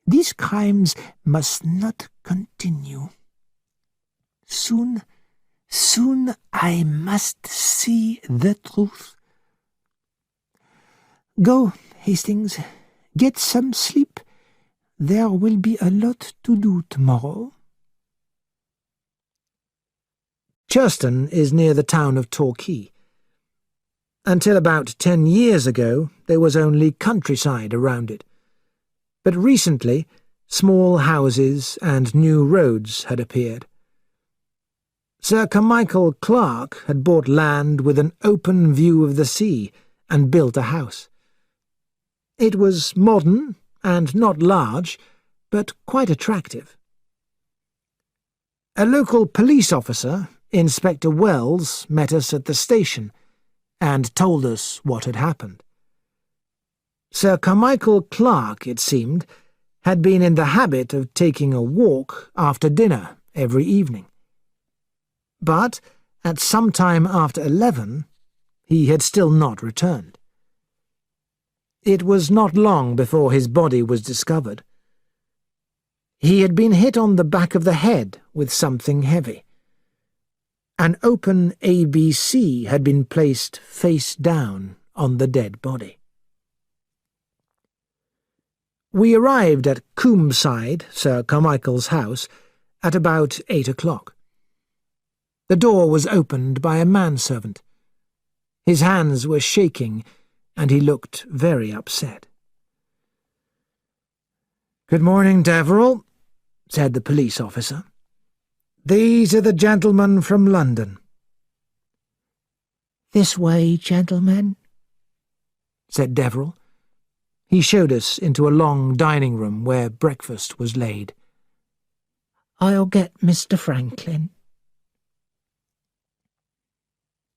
These crimes must not continue. Soon I must see the truth. Go, Hastings, get some sleep. There will be a lot to do tomorrow. Churston is near the town of Torquay. Until about 10 years ago, there was only countryside around it. But recently, small houses and new roads had appeared. Sir Carmichael Clark had bought land with an open view of the sea and built a house. It was modern and not large, but quite attractive. A local police officer, Inspector Wells, met us at the station and told us what had happened. Sir Carmichael Clark, it seemed, had been in the habit of taking a walk after dinner every evening. But at some time after 11, he had still not returned. It was not long before his body was discovered. He had been hit on the back of the head with something heavy. An open ABC had been placed face down on the dead body. We arrived at Combside, Sir Carmichael's house, at about 8 o'clock. The door was opened by a manservant. His hands were shaking, and he looked very upset. "Good morning, Deverell," said the police officer. "These are the gentlemen from London." "This way, gentlemen," said Deverell. He showed us into a long dining room where breakfast was laid. "I'll get Mr. Franklin."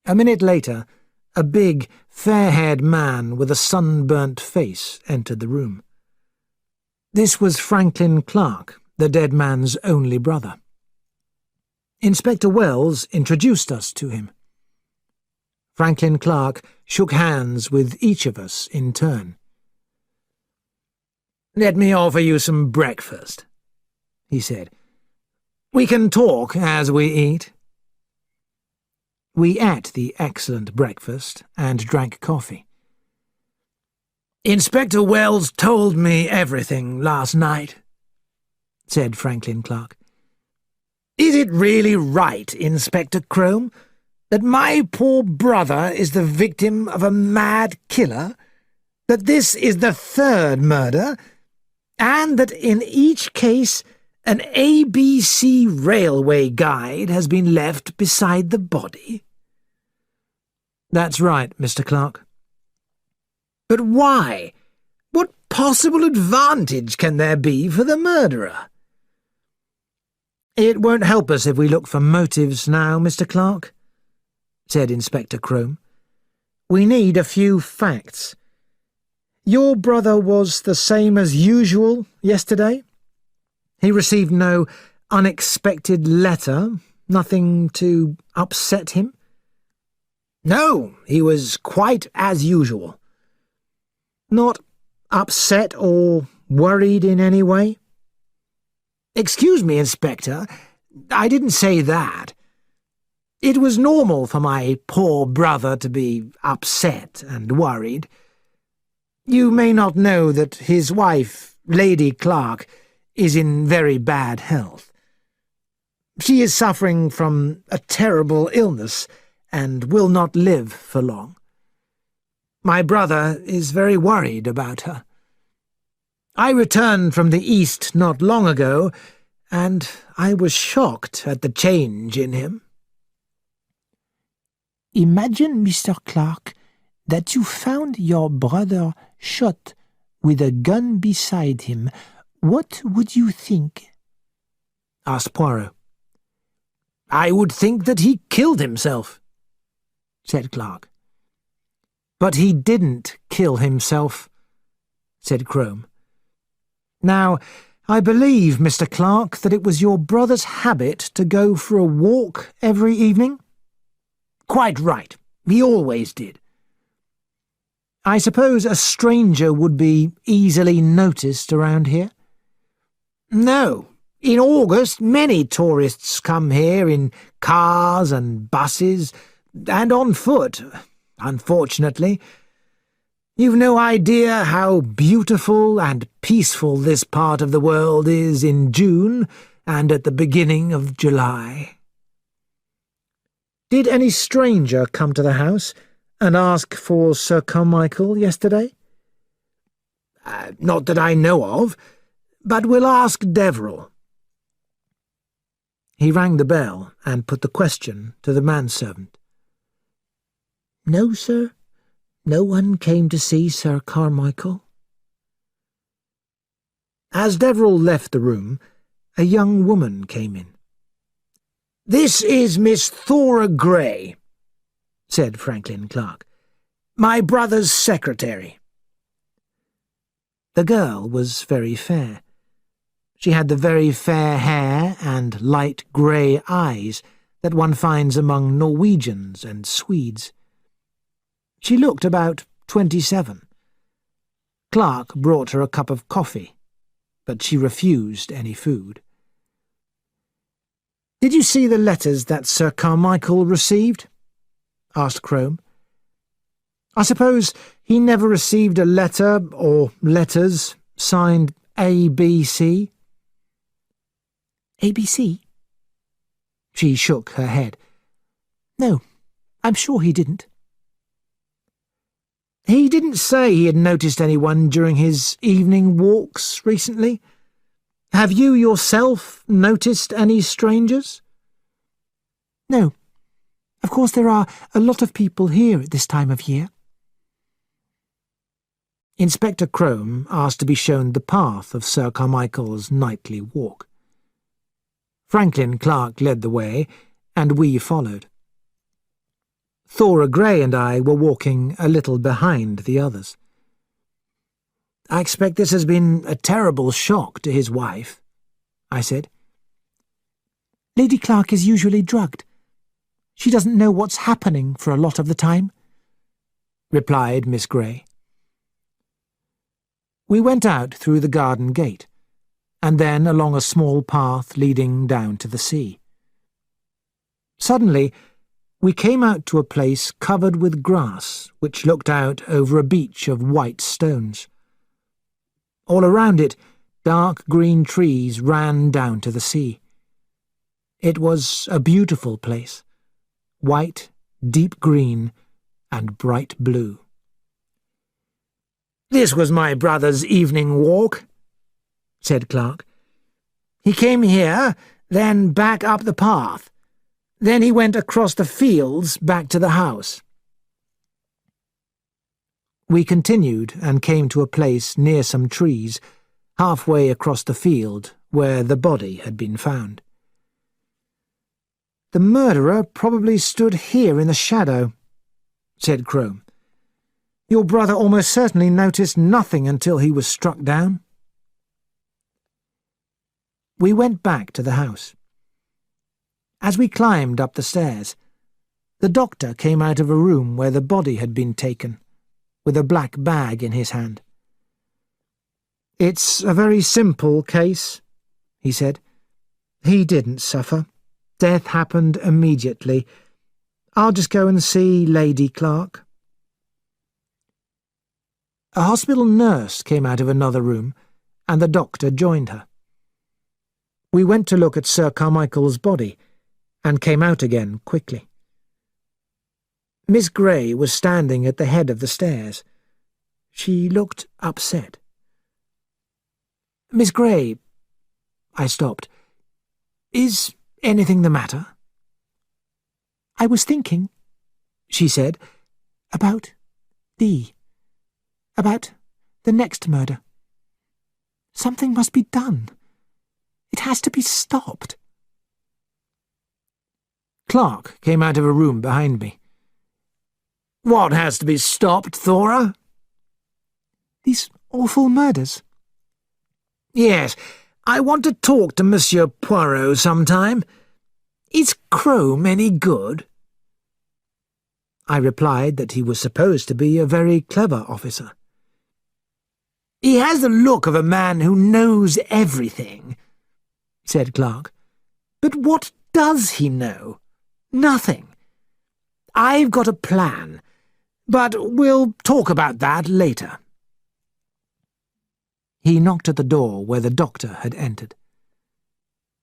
A minute later, a big, fair-haired man with a sunburnt face entered the room. This was Franklin Clark, the dead man's only brother. Inspector Wells introduced us to him. Franklin Clark shook hands with each of us in turn. "Let me offer you some breakfast," he said. "We can talk as we eat." We ate the excellent breakfast and drank coffee. "Inspector Wells told me everything last night," said Franklin Clark. "Is it really right, Inspector Crome, that my poor brother is the victim of a mad killer, that this is the third murder, and that in each case an ABC railway guide has been left beside the body?" "That's right, Mr. Clark." "But why? What possible advantage can there be for the murderer?" "It won't help us if we look for motives now, Mr. Clark," said Inspector Crome. "We need a few facts. Your brother was the same as usual yesterday? He received no unexpected letter, nothing to upset him?" "No, he was quite as usual." "Not upset or worried in any way?" "Excuse me, Inspector, I didn't say that. It was normal for my poor brother to be upset and worried. You may not know that his wife, Lady Clark, is in very bad health. She is suffering from a terrible illness and will not live for long. My brother is very worried about her. I returned from the East not long ago, and I was shocked at the change in him." "Imagine, Mr. Clark, that you found your brother shot with a gun beside him. What would you think?" asked Poirot. "I would think that he killed himself," said Clark. "But he didn't kill himself," said Crome. "Now, I believe, Mr. Clark, that it was your brother's habit to go for a walk every evening?" Quite right. He always did. I suppose a stranger would be easily noticed around here? No. In August, many tourists come here in cars and buses, and on foot, unfortunately. You've no idea how beautiful and peaceful this part of the world is in June and at the beginning of July. Did any stranger come to the house and ask for Sir Carmichael yesterday? Not that I know of, but we'll ask Deverell. He rang the bell and put the question to the manservant. No, sir. No one came to see Sir Carmichael. As Deverell left the room, a young woman came in. "This is Miss Thora Grey," said Franklin Clark. "My brother's secretary." The girl was very fair. She had the very fair hair and light grey eyes that one finds among Norwegians and Swedes. She looked about 27. Clark brought her a cup of coffee, but she refused any food. "Did you see the letters that Sir Carmichael received?" asked Crome. "I suppose he never received a letter or letters signed ABC?" ABC? She shook her head. No, I'm sure he didn't. He didn't say he had noticed anyone during his evening walks recently. Have you yourself noticed any strangers? No. Of course there are a lot of people here at this time of year. Inspector Crome asked to be shown the path of Sir Carmichael's nightly walk. Franklin Clark led the way, and we followed. Thora Grey and I were walking a little behind the others. "I expect this has been a terrible shock to his wife," I said. "Lady Clark is usually drugged. She doesn't know what's happening for a lot of the time," replied Miss Grey. We went out through the garden gate, and then along a small path leading down to the sea. Suddenly, we came out to a place covered with grass which looked out over a beach of white stones. All around it, dark green trees ran down to the sea. It was a beautiful place, white, deep green, and bright blue. "This was my brother's evening walk," said Clark. "He came here, then back up the path. Then he went across the fields back to the house." We continued and came to a place near some trees, halfway across the field where the body had been found. "The murderer probably stood here in the shadow," said Crome. "Your brother almost certainly noticed nothing until he was struck down." We went back to the house. As we climbed up the stairs, the doctor came out of a room where the body had been taken, with a black bag in his hand. "It's a very simple case," he said. "He didn't suffer. Death happened immediately. I'll just go and see Lady Clark." A hospital nurse came out of another room, and the doctor joined her. We went to look at Sir Carmichael's body, and came out again quickly. Miss Grey was standing at the head of the stairs. She looked upset. "Miss Grey," I stopped. "Is anything the matter?" "I was thinking," she said, about the next murder. Something must be done. It has to be stopped." Clark came out of a room behind me. "What has to be stopped, Thora?" "These awful murders." "Yes, I want to talk to Monsieur Poirot sometime. Is Crome any good?" I replied that he was supposed to be a very clever officer. "He has the look of a man who knows everything," said Clark. "But what does he know? Nothing. I've got a plan, but we'll talk about that later." He knocked at the door where the doctor had entered.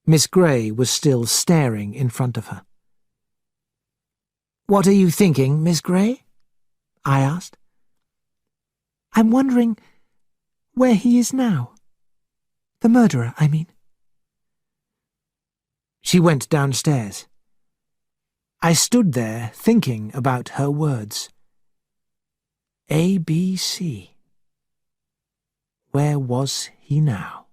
Miss Grey was still staring in front of her. "What are you thinking, Miss Grey?" I asked. "I'm wondering where he is now. The murderer, I mean." She went downstairs. I stood there thinking about her words. ABC. Where was he now?